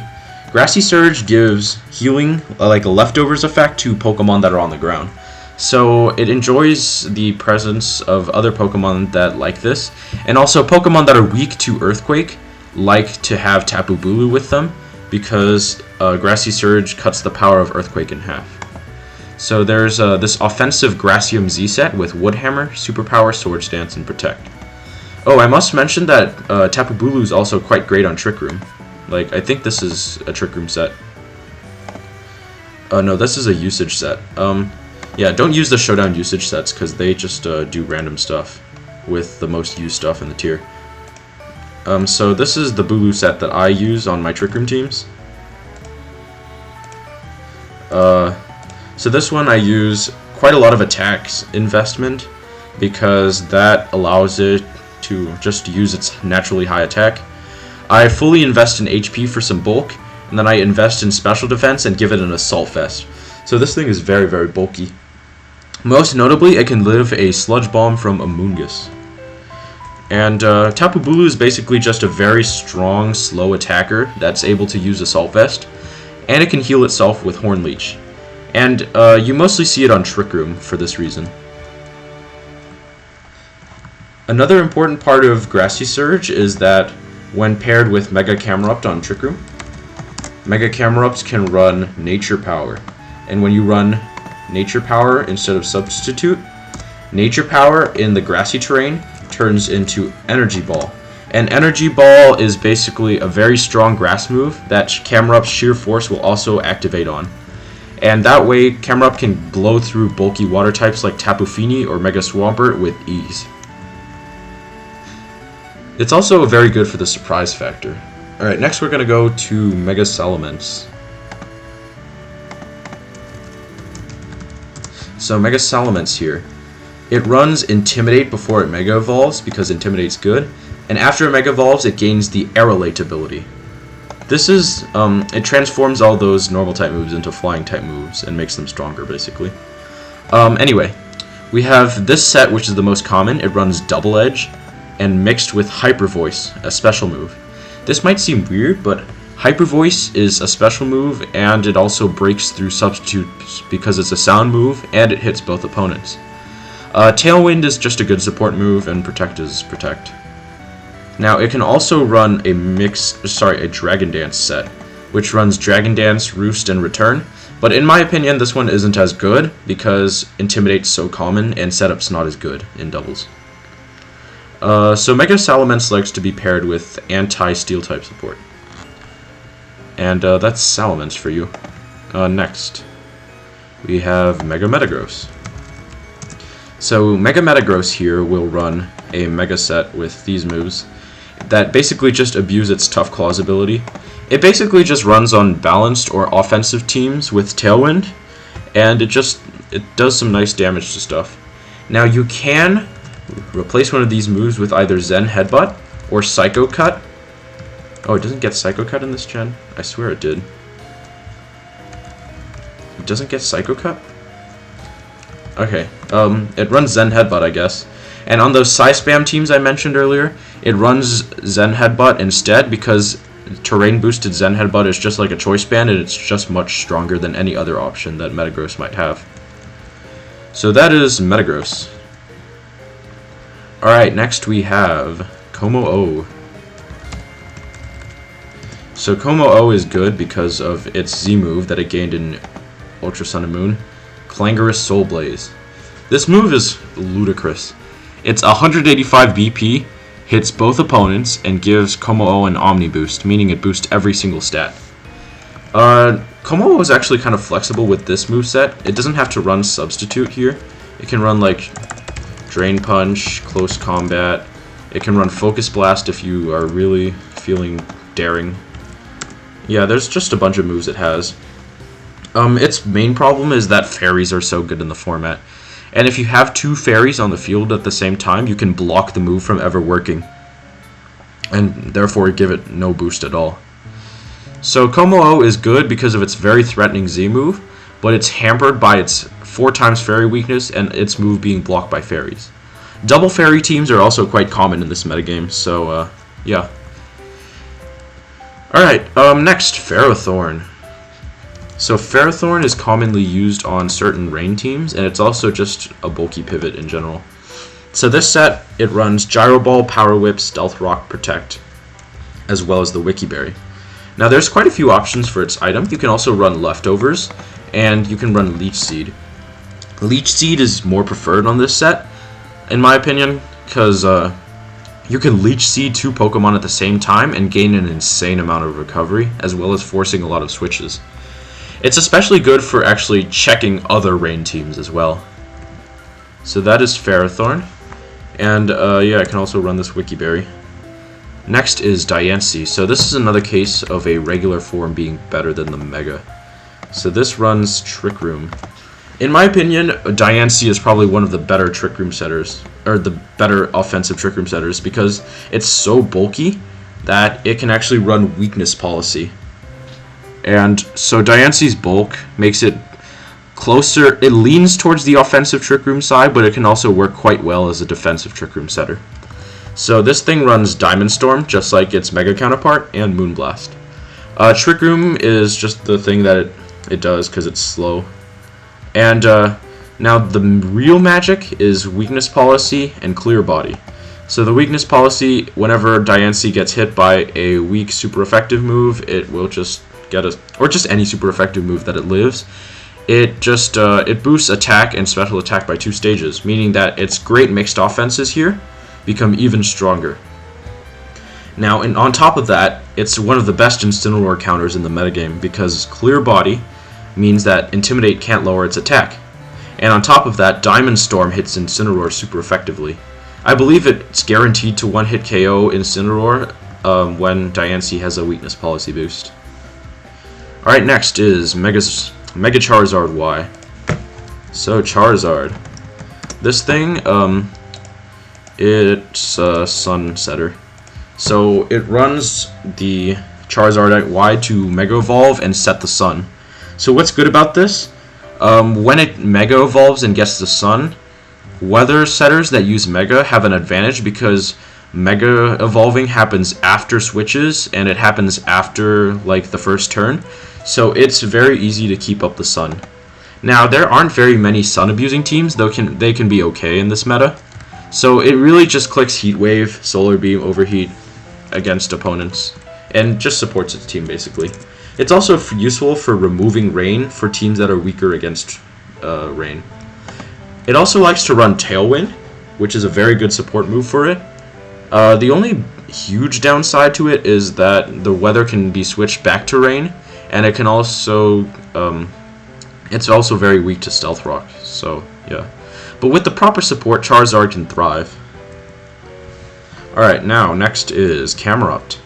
Grassy Surge gives healing, like a leftovers effect, to Pokemon that are on the ground. So it enjoys the presence of other Pokemon that like this, and also Pokemon that are weak to Earthquake like to have Tapu Bulu with them, because Grassy Surge cuts the power of Earthquake in half. So there's this offensive Grassium Z set with Wood Hammer, Superpower, Swords Dance, and Protect. Oh, I must mention that Tapu Bulu is also quite great on Trick Room. Like, I think this is a Trick Room set. No, this is a usage set. Yeah, don't use the Showdown usage sets, because they just do random stuff with the most used stuff in the tier. So this is the Bulu set that I use on my Trick Room teams. So this one I use quite a lot of attacks investment, because that allows it to just use its naturally high attack. I fully invest in HP for some bulk, and then I invest in special defense and give it an Assault Vest. So this thing is very, very bulky. Most notably, it can live a Sludge Bomb from Amoonguss. And Tapu Bulu is basically just a very strong, slow attacker that's able to use Assault Vest, and it can heal itself with Horn Leech. And you mostly see it on Trick Room for this reason. Another important part of Grassy Surge is that when paired with Mega Camerupt on Trick Room, Mega Camerupts can run Nature Power. And when you run Nature Power instead of Substitute, Nature Power in the grassy terrain turns into Energy Ball. And Energy Ball is basically a very strong grass move that Camerupt's Sheer Force will also activate on. And that way, Camerupt can blow through bulky water types like Tapu Fini or Mega Swampert with ease. It's also very good for the surprise factor. Alright, next we're going to go to Mega Salamence. So Mega Salamence here. It runs Intimidate before it Mega Evolves, because Intimidate's good, and after it Mega Evolves it gains the Aerolate ability. This is, it transforms all those normal type moves into flying type moves and makes them stronger, basically. Anyway, we have this set, which is the most common. It runs Double Edge, and mixed with Hyper Voice, a special move. This might seem weird, but Hyper Voice is a special move, and it also breaks through substitutes because it's a sound move, and it hits both opponents. Tailwind is just a good support move, and Protect is Protect. Now, it can also run a Dragon Dance set. which runs Dragon Dance, Roost, and Return. But in my opinion, this one isn't as good because Intimidate's so common and Setup's not as good in doubles. So Mega Salamence likes to be paired with anti-Steel type support. And that's Salamence for you. Next, we have Mega Metagross. So Mega Metagross here will run a Mega set with these moves that basically just abuse its Tough Claws ability. It basically just runs on balanced or offensive teams with Tailwind, and it does some nice damage to stuff. Now you can replace one of these moves with either Zen Headbutt or Psycho Cut. Oh, it doesn't get Psycho Cut in this gen? I swear it did. It doesn't get Psycho Cut? Okay, it runs Zen Headbutt, I guess. And on those Psy-Spam teams I mentioned earlier, it runs Zen Headbutt instead because Terrain Boosted Zen Headbutt is just like a Choice Band, and it's just much stronger than any other option that Metagross might have. So that is Metagross. Alright, next we have Como-O. So Como-O is good because of its Z move that it gained in Ultra Sun and Moon, Clangorous Soul Blaze. This move is ludicrous. It's 185 BP, hits both opponents, and gives Como-O an Omni boost, meaning it boosts every single stat. Como-O is actually kind of flexible with this moveset. It doesn't have to run Substitute here. It can run like Drain Punch, Close Combat. It can run Focus Blast if you are really feeling daring. Yeah, there's just a bunch of moves it has. Its main problem is that fairies are so good in the format. And if you have two fairies on the field at the same time, you can block the move from ever working. And therefore give it no boost at all. So Como-O is good because of its very threatening Z move, but it's hampered by its 4x fairy weakness and its move being blocked by fairies. Double fairy teams are also quite common in this metagame, so yeah. Alright, next, Ferrothorn. So Ferrothorn is commonly used on certain rain teams, and it's also just a bulky pivot in general. So this set, it runs Gyro Ball, Power Whip, Stealth Rock, Protect, as well as the Wiki Berry. Now there's quite a few options for its item. You can also run Leftovers, and you can run Leech Seed. Leech Seed is more preferred on this set, in my opinion, because you can Leech Seed two Pokemon at the same time and gain an insane amount of recovery, as well as forcing a lot of switches. It's especially good for actually checking other rain teams as well. So that is Ferrothorn. And yeah, I can also run this Wiki Berry. Next is Diancie. So this is another case of a regular form being better than the Mega. So this runs Trick Room. In my opinion, Diancie is probably one of the better Trick Room setters, or the better offensive Trick Room setters, because it's so bulky that it can actually run Weakness Policy. And so Diancie's bulk makes it closer, it leans towards the offensive Trick Room side, but it can also work quite well as a defensive Trick Room setter. So this thing runs Diamond Storm, just like its Mega counterpart, and Moonblast. Trick Room is just the thing that it does because it's slow. And now the real magic is Weakness Policy and Clear Body. So the Weakness Policy, whenever Diancie gets hit by a weak super effective move, it will just get a, or just any super effective move that it lives, it just it boosts attack and special attack by 2 stages, meaning that its great mixed offenses here become even stronger. Now, and on top of that, it's one of the best Incineroar counters in the metagame because Clear Body means that Intimidate can't lower its attack. And on top of that, Diamond Storm hits Incineroar super effectively. I believe it's guaranteed to one-hit KO Incineroar when Diancie has a Weakness Policy boost. Alright, next is Mega Charizard Y. So Charizard. This thing, it's a Sun setter. So it runs the Charizard Y to Mega Evolve and set the Sun. So what's good about this? When it Mega Evolves and gets the Sun, weather setters that use Mega have an advantage because Mega Evolving happens after switches and it happens after like the first turn. So it's very easy to keep up the Sun. Now there aren't very many Sun abusing teams, though they can be okay in this meta. So it really just clicks Heat Wave, Solar Beam, Overheat against opponents, and just supports its team basically. It's also useful for removing rain for teams that are weaker against rain. It also likes to run Tailwind, which is a very good support move for it. The only huge downside to it is that the weather can be switched back to rain, and it can also it's also very weak to Stealth Rock. So yeah, but with the proper support, Charizard can thrive. All right, now next is Camerupt.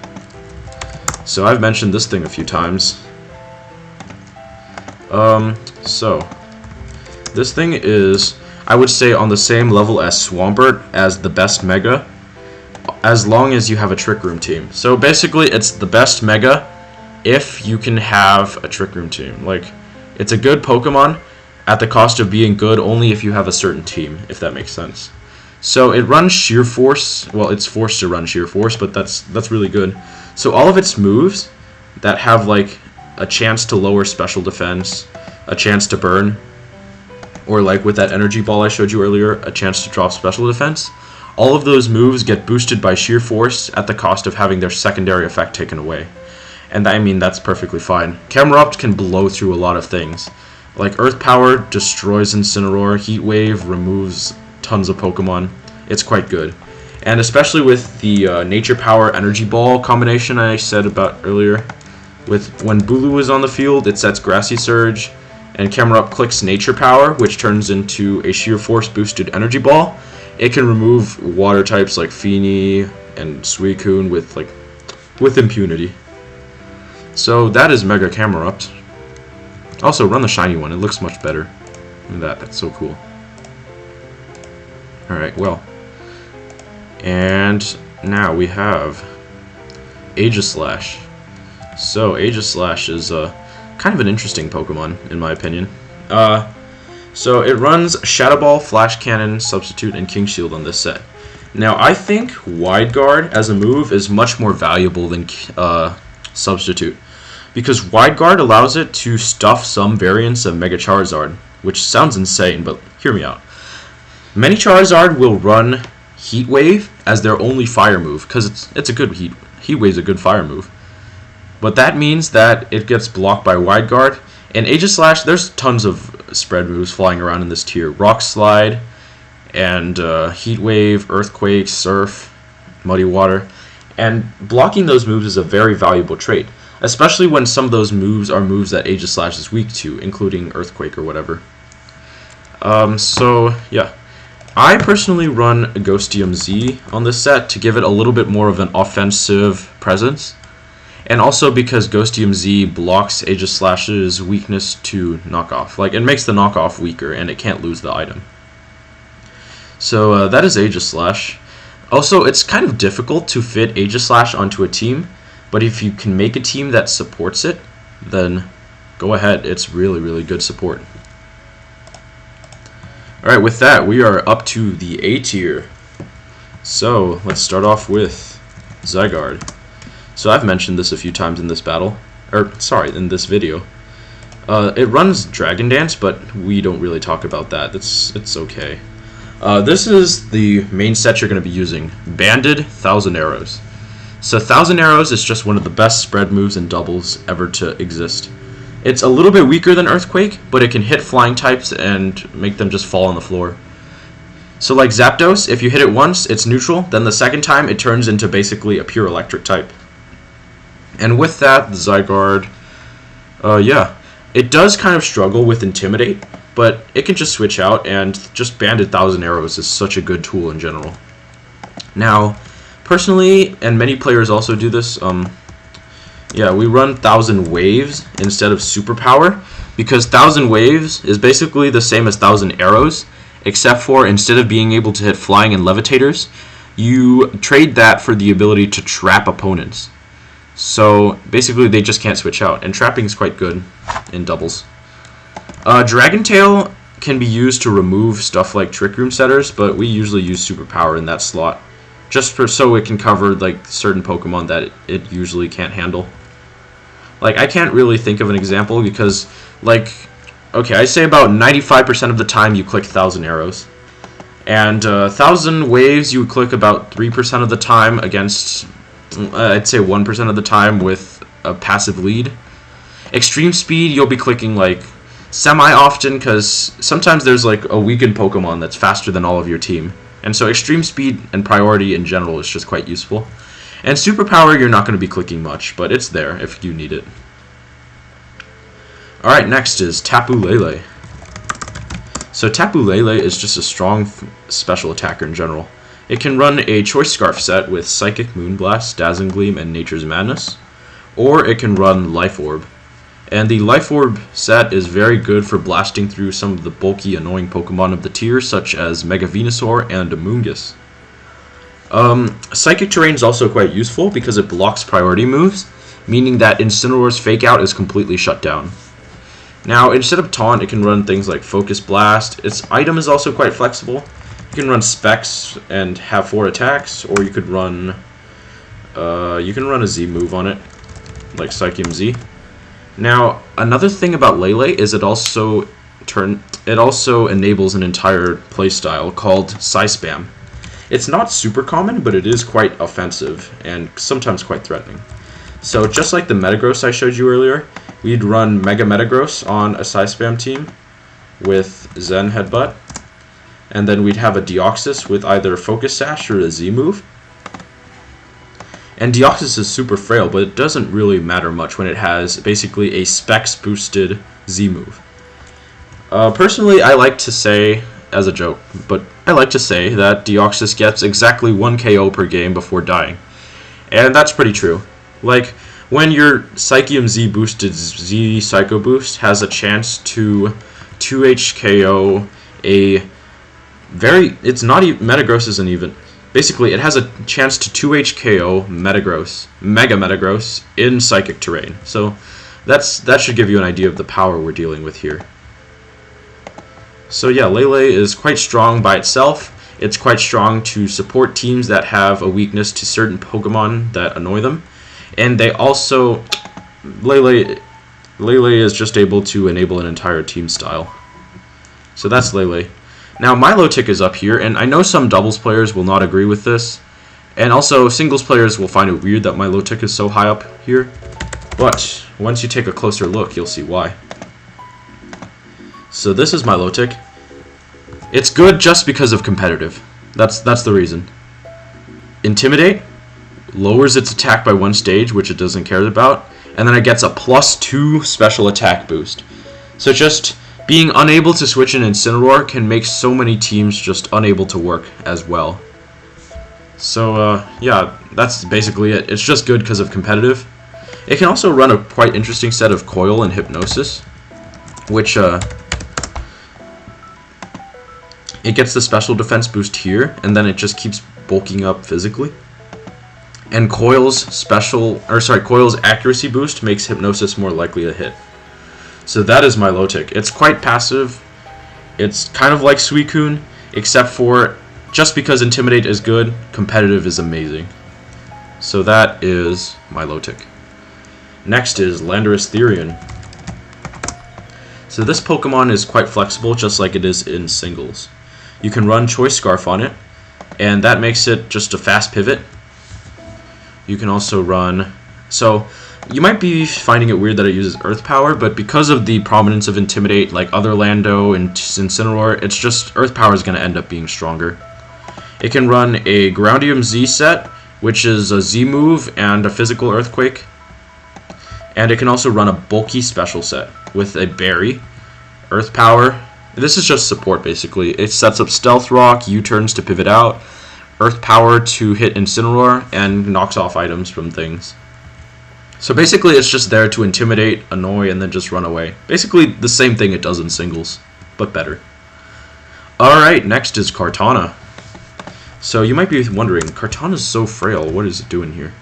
So I've mentioned this thing a few times. So this thing is, I would say, on the same level as Swampert as the best Mega, as long as you have a Trick Room team. So basically, it's the best Mega if you can have a Trick Room team. Like, it's a good Pokemon at the cost of being good only if you have a certain team, if that makes sense. So it runs Sheer Force. Well, it's forced to run Sheer Force, but that's really good. So all of its moves that have like a chance to lower special defense, a chance to burn, or like with that energy ball I showed you earlier, a chance to drop special defense, all of those moves get boosted by Sheer Force at the cost of having their secondary effect taken away. And I mean, that's perfectly fine. Camerupt can blow through a lot of things. Like Earth Power destroys Incineroar, Heat Wave removes tons of Pokemon. It's quite good. And especially with the Nature Power Energy Ball combination I said about earlier, with when Bulu is on the field, it sets Grassy Surge, and Camerupt clicks Nature Power, which turns into a Sheer Force boosted Energy Ball. It can remove water types like Feeny and Suicune with impunity. So that is Mega Camerupt. Also, run the shiny one. It looks much better than that. That's so cool. Alright, well. And now we have Aegislash. So, Aegislash is kind of an interesting Pokemon, in my opinion. So, it runs Shadow Ball, Flash Cannon, Substitute, and King Shield on this set. Now, I think Wide Guard as a move is much more valuable than Substitute, because Wide Guard allows it to stuff some variants of Mega Charizard, which sounds insane, but hear me out. Many Charizard will run Heat Wave as their only fire move, because it's a good Heat Wave's a good fire move. But that means that it gets blocked by Wide Guard, and Aegislash, there's tons of spread moves flying around in this tier. Rock Slide, and Heat Wave, Earthquake, Surf, Muddy Water. And blocking those moves is a very valuable trait, especially when some of those moves are moves that Aegislash is weak to, including Earthquake or whatever. So, yeah. I personally run Ghostium Z on this set to give it a little bit more of an offensive presence, and also because Ghostium Z blocks Aegislash's weakness to knockoff. Like, it makes the knockoff weaker, and it can't lose the item. So that is Aegislash. Also, it's kind of difficult to fit Aegislash onto a team, but if you can make a team that supports it, then go ahead. It's really, really good support. Alright, with that, we are up to the A tier. So, let's start off with Zygarde. So, I've mentioned this a few times in this battle. In this video. It runs Dragon Dance, but we don't really talk about that. It's okay. This is the main set you're going to be using. Banded 1000 Arrows. So 1000 Arrows is just one of the best spread moves and doubles ever to exist. It's a little bit weaker than Earthquake, but it can hit flying types and make them just fall on the floor. So like Zapdos, if you hit it once, it's neutral, then the second time it turns into basically a pure electric type. And with that, Zygarde, yeah, it does kind of struggle with Intimidate, but it can just switch out, and just Banded 1000 Arrows is such a good tool in general. Now, personally, and many players also do this, yeah, we run 1000 Waves instead of Superpower, because 1000 Waves is basically the same as 1000 Arrows, except for instead of being able to hit Flying and Levitators, you trade that for the ability to trap opponents. So basically they just can't switch out, and trapping is quite good in doubles. Dragon Tail can be used to remove stuff like Trick Room setters, but we usually use Superpower in that slot, just so it can cover like certain Pokemon that it usually can't handle. Like, I can't really think of an example because, like, okay, I say about 95% of the time you click 1000 Arrows. And 1000 Waves you click about 3% of the time against, I'd say 1% of the time with a passive lead. Extreme Speed, you'll be clicking like semi-often because sometimes there's like a weakened Pokemon that's faster than all of your team. And so Extreme Speed and Priority in general is just quite useful. And Superpower, you're not going to be clicking much, but it's there if you need it. Alright, next is Tapu Lele. So Tapu Lele is just a strong special attacker in general. It can run a Choice Scarf set with Psychic Moonblast, Dazzling Gleam, and Nature's Madness, or it can run Life Orb. And the Life Orb set is very good for blasting through some of the bulky, annoying Pokemon of the tier, such as Mega Venusaur and Amoonguss. Psychic Terrain is also quite useful because it blocks priority moves, meaning that Incineroar's Fake Out is completely shut down. Now, instead of Taunt, it can run things like Focus Blast. Its item is also quite flexible. You can run Specs and have 4 attacks, or you could run a Z move on it, like Psychium Z. Now, another thing about Lele is it also enables an entire playstyle called Psy Spam. It's not super common, but it is quite offensive and sometimes quite threatening. So just like the Metagross I showed you earlier, we'd run Mega Metagross on a Psy Spam team with Zen Headbutt, and then we'd have a Deoxys with either Focus Sash or a Z move. And Deoxys is super frail, but it doesn't really matter much when it has basically a Specs boosted Z move. Personally, I like to say, as a joke, but I like to say that Deoxys gets exactly 1 KO per game before dying. And that's pretty true. Like, when your Psychium Z boosted Z Psycho Boost has a chance to 2H KO it's not even, Metagross isn't even, basically it has a chance to 2H KO Mega Metagross in Psychic Terrain. So that should give you an idea of the power we're dealing with here. So yeah, Lele is quite strong by itself. It's quite strong to support teams that have a weakness to certain Pokemon that annoy them. And they also, Lele is just able to enable an entire team style. So that's Lele. Now Milotic is up here, and I know some doubles players will not agree with this. And also singles players will find it weird that Milotic is so high up here. But once you take a closer look, you'll see why. So this is Milotic. It's good just because of competitive. That's the reason. Intimidate lowers its attack by 1 stage, which it doesn't care about, and then it gets a +2 special attack boost. So just being unable to switch an Incineroar can make so many teams just unable to work as well. So yeah, that's basically it. It's just good because of competitive. It can also run a quite interesting set of Coil and Hypnosis, which it gets the special defense boost here, and then it just keeps bulking up physically. And Coil's accuracy boost makes Hypnosis more likely to hit. So that is Milotic. It's quite passive. It's kind of like Suicune, except for just because Intimidate is good, competitive is amazing. So that is Milotic. Next is Landorus Therian. So this Pokemon is quite flexible, just like it is in singles. You can run Choice Scarf on it, and that makes it just a fast pivot. You can also run... So, you might be finding it weird that it uses Earth Power, but because of the prominence of Intimidate, like other Lando and Incineroar, it's just Earth Power is going to end up being stronger. It can run a Groundium Z set, which is a Z move and a physical Earthquake. And it can also run a bulky special set with a Berry, Earth Power. This is just support, basically. It sets up Stealth Rock, U-turns to pivot out, Earth Power to hit Incineroar, and knocks off items from things. So basically it's just there to intimidate, annoy, and then just run away. Basically the same thing it does in singles, but better. Alright, next is Kartana. So you might be wondering, Kartana is so frail, what is it doing here?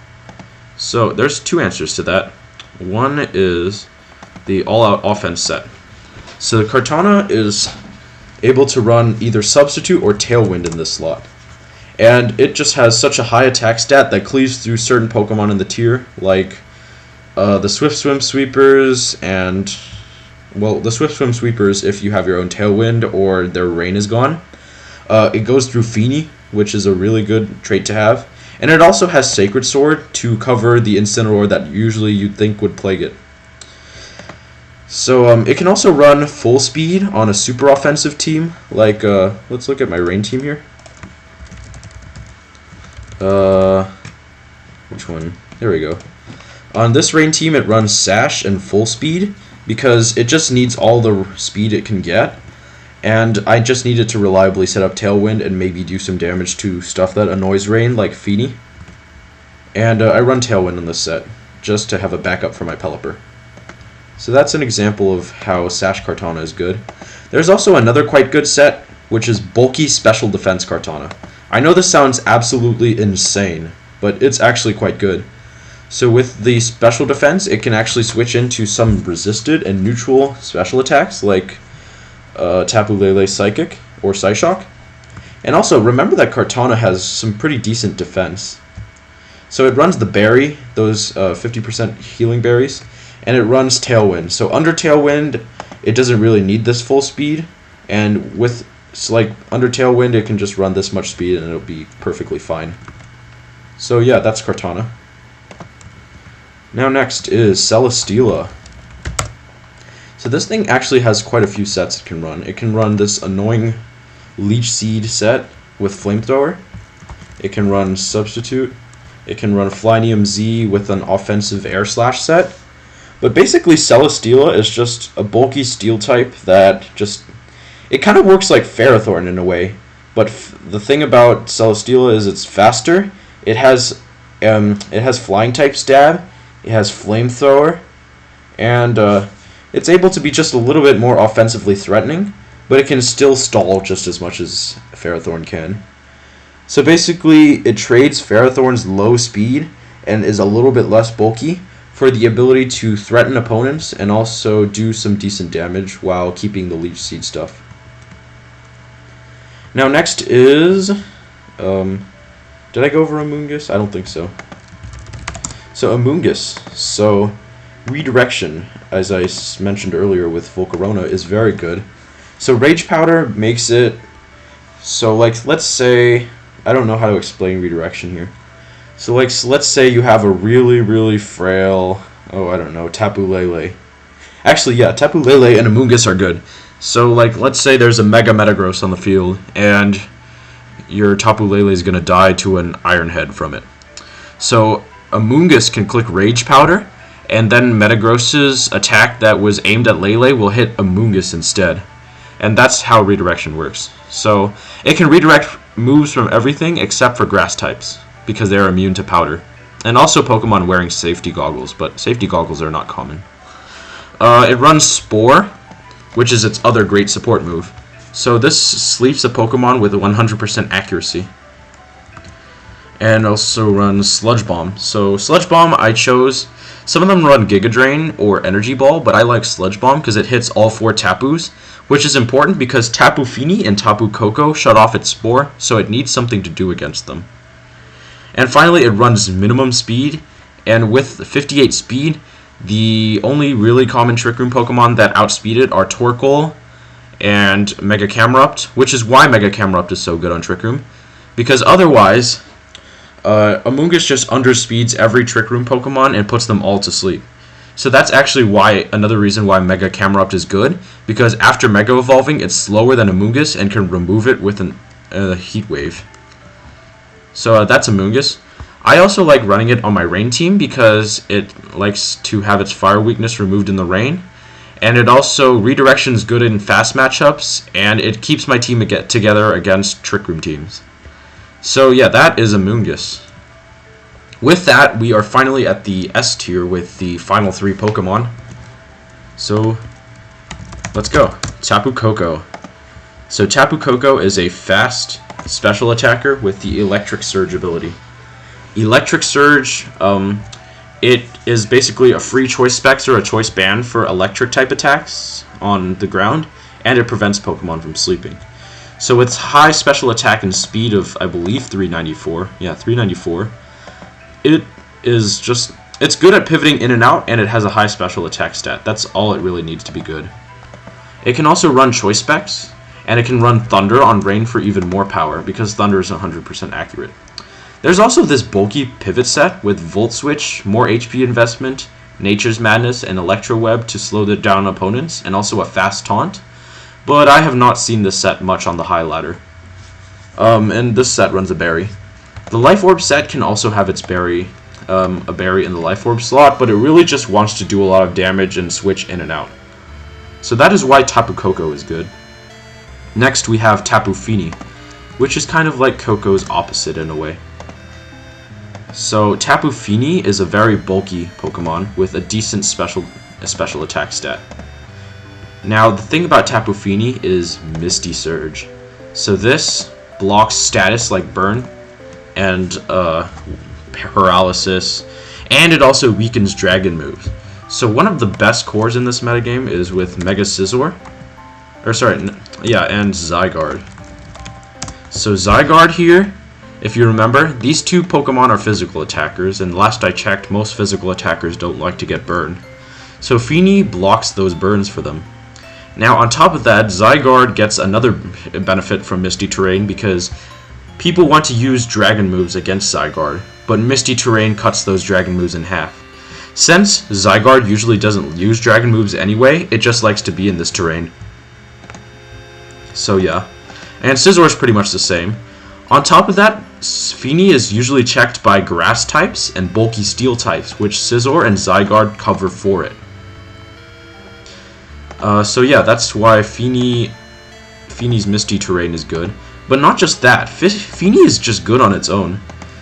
So there's 2 answers to that. One is the all-out offense set. So Kartana is able to run either Substitute or Tailwind in this slot. And it just has such a high attack stat that cleaves through certain Pokemon in the tier, like the Swift Swim Sweepers and, well, the Swift Swim Sweepers if you have your own Tailwind or their Rain is gone. It goes through Feeny, which is a really good trait to have. And it also has Sacred Sword to cover the Incineroar that usually you'd think would plague it. So it can also run full speed on a super offensive team. Like, let's look at my rain team here. Which one? There we go. On this rain team, it runs Sash and full speed because it just needs all the speed it can get. And I just needed to reliably set up Tailwind and maybe do some damage to stuff that annoys Rain, like Feeny. And I run Tailwind on this set, just to have a backup for my Pelipper. So that's an example of how Sash Kartana is good. There's also another quite good set, which is Bulky Special Defense Kartana. I know this sounds absolutely insane, but it's actually quite good. So with the Special Defense, it can actually switch into some resisted and neutral special attacks, like Tapu Lele Psychic or Psyshock. And also, remember that Kartana has some pretty decent defense. So it runs the berry, those 50% healing berries, and it runs Tailwind. So under Tailwind, it doesn't really need this full speed, and with under Tailwind, it can just run this much speed and it'll be perfectly fine. So yeah, that's Kartana. Now next is Celesteela. So this thing actually has quite a few sets it can run. It can run this annoying Leech Seed set with Flamethrower. It can run Substitute. It can run Flyneum Z with an offensive Air Slash set. But basically Celesteela is just a bulky steel type that just... It kind of works like Ferrothorn in a way. But the thing about Celesteela is it's faster. It has Flying type Stab. It has Flamethrower. And it's able to be just a little bit more offensively threatening, but it can still stall just as much as Ferrothorn can. So basically, it trades Ferrothorn's low speed and is a little bit less bulky for the ability to threaten opponents and also do some decent damage while keeping the Leech Seed stuff. Now next is... did I go over Amoonguss? I don't think so. So Amoonguss. So Redirection, as I mentioned earlier with Volcarona, is very good. So Rage Powder makes it so, like, let's say, I don't know how to explain Redirection here. So like, let's say you have a really frail, I don't know, Tapu Lele. Actually, yeah, Tapu Lele and Amoonguss are good. So like, let's say there's a Mega Metagross on the field and your Tapu Lele is going to die to an Iron Head from it. So Amoonguss can click Rage Powder, and then Metagross's attack that was aimed at Lele will hit Amoonguss instead. And that's how Redirection works. So it can redirect moves from everything except for grass types, because they are immune to Powder. And also Pokemon wearing safety goggles, but safety goggles are not common. It runs Spore, which is its other great support move. So this sleeps a Pokemon with a 100% accuracy. And also runs Sludge Bomb. So Sludge Bomb I chose... Some of them run Giga Drain or Energy Ball, but I like Sludge Bomb because it hits all 4 Tapus, which is important because Tapu Fini and Tapu Koko shut off its Spore, so it needs something to do against them. And finally, it runs Minimum Speed, and with 58 Speed, the only really common Trick Room Pokemon that outspeed it are Torkoal and Mega Camerupt, which is why Mega Camerupt is so good on Trick Room, because otherwise... Amoonguss just underspeeds every Trick Room Pokemon and puts them all to sleep. So that's actually another reason why Mega Camerupt is good, because after Mega Evolving, it's slower than Amoonguss and can remove it with a Heat Wave. So that's Amoonguss. I also like running it on my Rain team because it likes to have its Fire weakness removed in the rain, and it also redirections good in fast matchups, and it keeps my team together against Trick Room teams. So yeah, that is Amoonguss. With that, we are finally at the S tier with the final 3 Pokemon. So, let's go. Tapu Koko. So Tapu Koko is a fast special attacker with the Electric Surge ability. Electric Surge, it is basically a free choice specs or a choice band for electric type attacks on the ground, and it prevents Pokemon from sleeping. So its high special attack and speed of, I believe, 394. Yeah, 394. It's good at pivoting in and out, and it has a high special attack stat. That's all it really needs to be good. It can also run Choice Specs, and it can run Thunder on Rain for even more power, because Thunder is 100% accurate. There's also this bulky pivot set with Volt Switch, more HP investment, Nature's Madness, and Electro Web to slow down opponents, and also a fast taunt. But I have not seen this set much on the high ladder. And this set runs a berry. The Life Orb set can also have its berry, a berry in the Life Orb slot, but it really just wants to do a lot of damage and switch in and out. So that is why Tapu Koko is good. Next we have Tapu Fini, which is kind of like Koko's opposite in a way. So Tapu Fini is a very bulky Pokemon with a decent special attack stat. Now the thing about Tapu Fini is Misty Surge. So this blocks status like Burn and Paralysis, and it also weakens Dragon moves. So one of the best cores in this metagame is with Mega Scizor, and Zygarde. So Zygarde here, if you remember, these two Pokemon are physical attackers, and last I checked, most physical attackers don't like to get burned. So Fini blocks those burns for them. Now on top of that, Zygarde gets another benefit from Misty Terrain because people want to use Dragon moves against Zygarde, but Misty Terrain cuts those Dragon moves in half. Since Zygarde usually doesn't use Dragon moves anyway, it just likes to be in this terrain. So yeah. And Scizor is pretty much the same. On top of that, Fini is usually checked by Grass types and bulky Steel types, which Scizor and Zygarde cover for it. So yeah, that's why Fini's Misty Terrain is good. But not just that, Fini is just good on its own.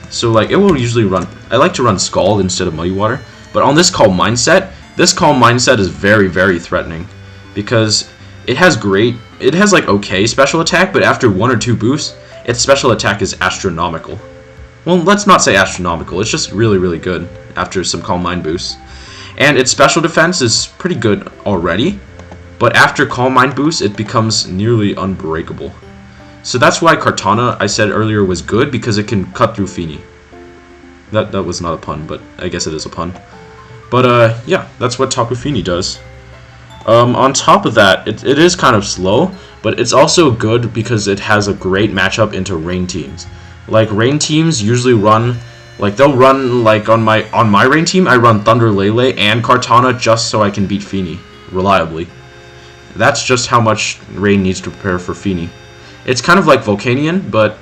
So like, it will usually run, I like to run Scald instead of Muddy Water. But on this Calm Mindset is very, very threatening. Because it has like okay special attack, but after 1 or 2 boosts, its special attack is astronomical. Well, let's not say astronomical, it's just really, really good after some Calm Mind boosts. And its special defense is pretty good already, but after Calm Mind boosts, it becomes nearly unbreakable. So that's why Kartana, I said earlier, was good, because it can cut through Fini. That was not a pun, but I guess it is a pun. But yeah, that's what Tapu Fini does. On top of that, it is kind of slow, but it's also good because it has a great matchup into rain teams. Like, rain teams usually run, like, they'll run, like, on my rain team, I run Thunder Lele and Kartana just so I can beat Fini reliably. That's just how much rain needs to prepare for Fini. It's kind of like Volcanion, but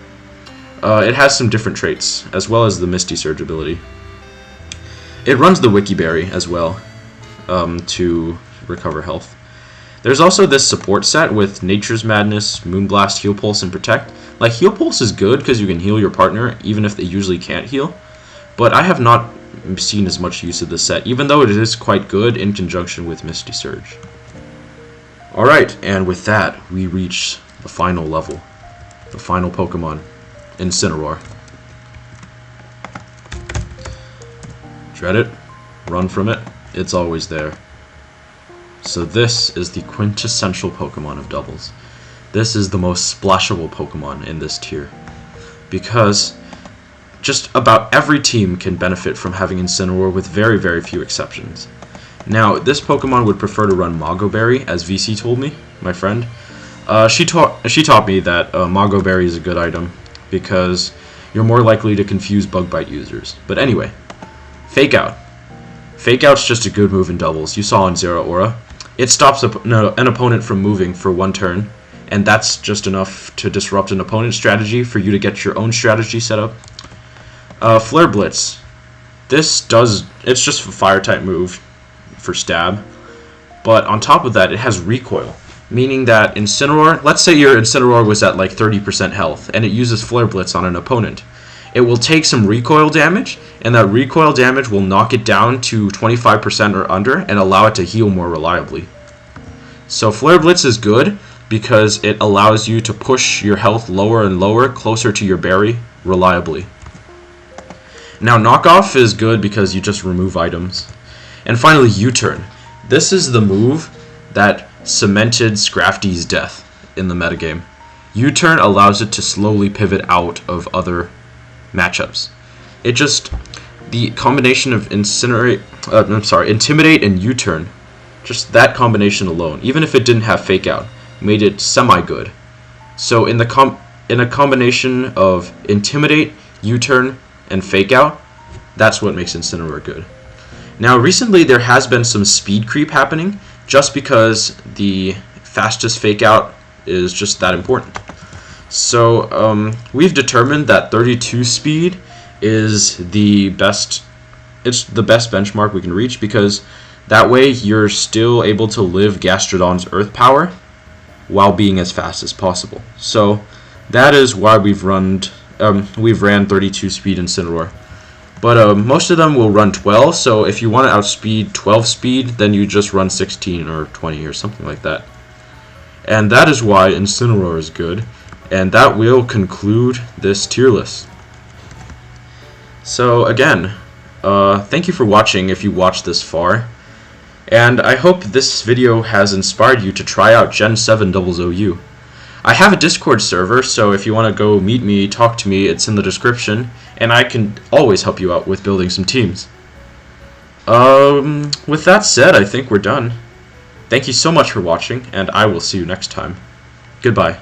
it has some different traits, as well as the Misty Surge ability. It runs the Wiki Berry as well, to recover health. There's also this support set with Nature's Madness, Moonblast, Heal Pulse, and Protect. Like, Heal Pulse is good because you can heal your partner, even if they usually can't heal. But I have not seen as much use of this set, even though it is quite good in conjunction with Misty Surge. Alright, and with that, we reach the final level. The final Pokemon, Incineroar. Dread it, run from it, it's always there. So this is the quintessential Pokemon of doubles. This is the most splashable Pokemon in this tier, because just about every team can benefit from having Incineroar with very, very few exceptions. Now, this Pokemon would prefer to run Mago Berry, as VC told me, my friend. She taught me that Mago Berry is a good item, because you're more likely to confuse Bug Bite users. But anyway, Fake Out. Fake Out's just a good move in doubles. You saw on Zeraora. It stops an opponent from moving for 1 turn, and that's just enough to disrupt an opponent's strategy for you to get your own strategy set up. Flare Blitz. It's just a fire-type move for stab, but on top of that, it has recoil, meaning that Incineroar, let's say your Incineroar was at like 30% health, and it uses Flare Blitz on an opponent. It will take some recoil damage, and that recoil damage will knock it down to 25% or under, and allow it to heal more reliably. So Flare Blitz is good, because it allows you to push your health lower and lower, closer to your berry, reliably. Now Knockoff is good because you just remove items. And finally, U-Turn. This is the move that cemented Scrafty's death in the metagame. U-Turn allows it to slowly pivot out of other matchups. The combination of Intimidate and U-Turn, just that combination alone, even if it didn't have Fake Out, made it semi-good. So in a combination of Intimidate, U-Turn, and Fake Out, that's what makes Incineroar good. Now recently there has been some speed creep happening just because the fastest fake out is just that important. So we've determined that 32 speed is the best. It's the best benchmark we can reach, because that way you're still able to live Gastrodon's Earth Power while being as fast as possible. So that is why we've ran 32 speed Incineroar. But most of them will run 12, so if you want to outspeed 12 speed, then you just run 16 or 20 or something like that. And that is why Incineroar is good, and that will conclude this tier list. So again, thank you for watching if you watched this far, and I hope this video has inspired you to try out Gen 7 OU. I have a Discord server, so if you want to go meet me, talk to me, it's in the description, and I can always help you out with building some teams. With that said, I think we're done. Thank you so much for watching, and I will see you next time. Goodbye.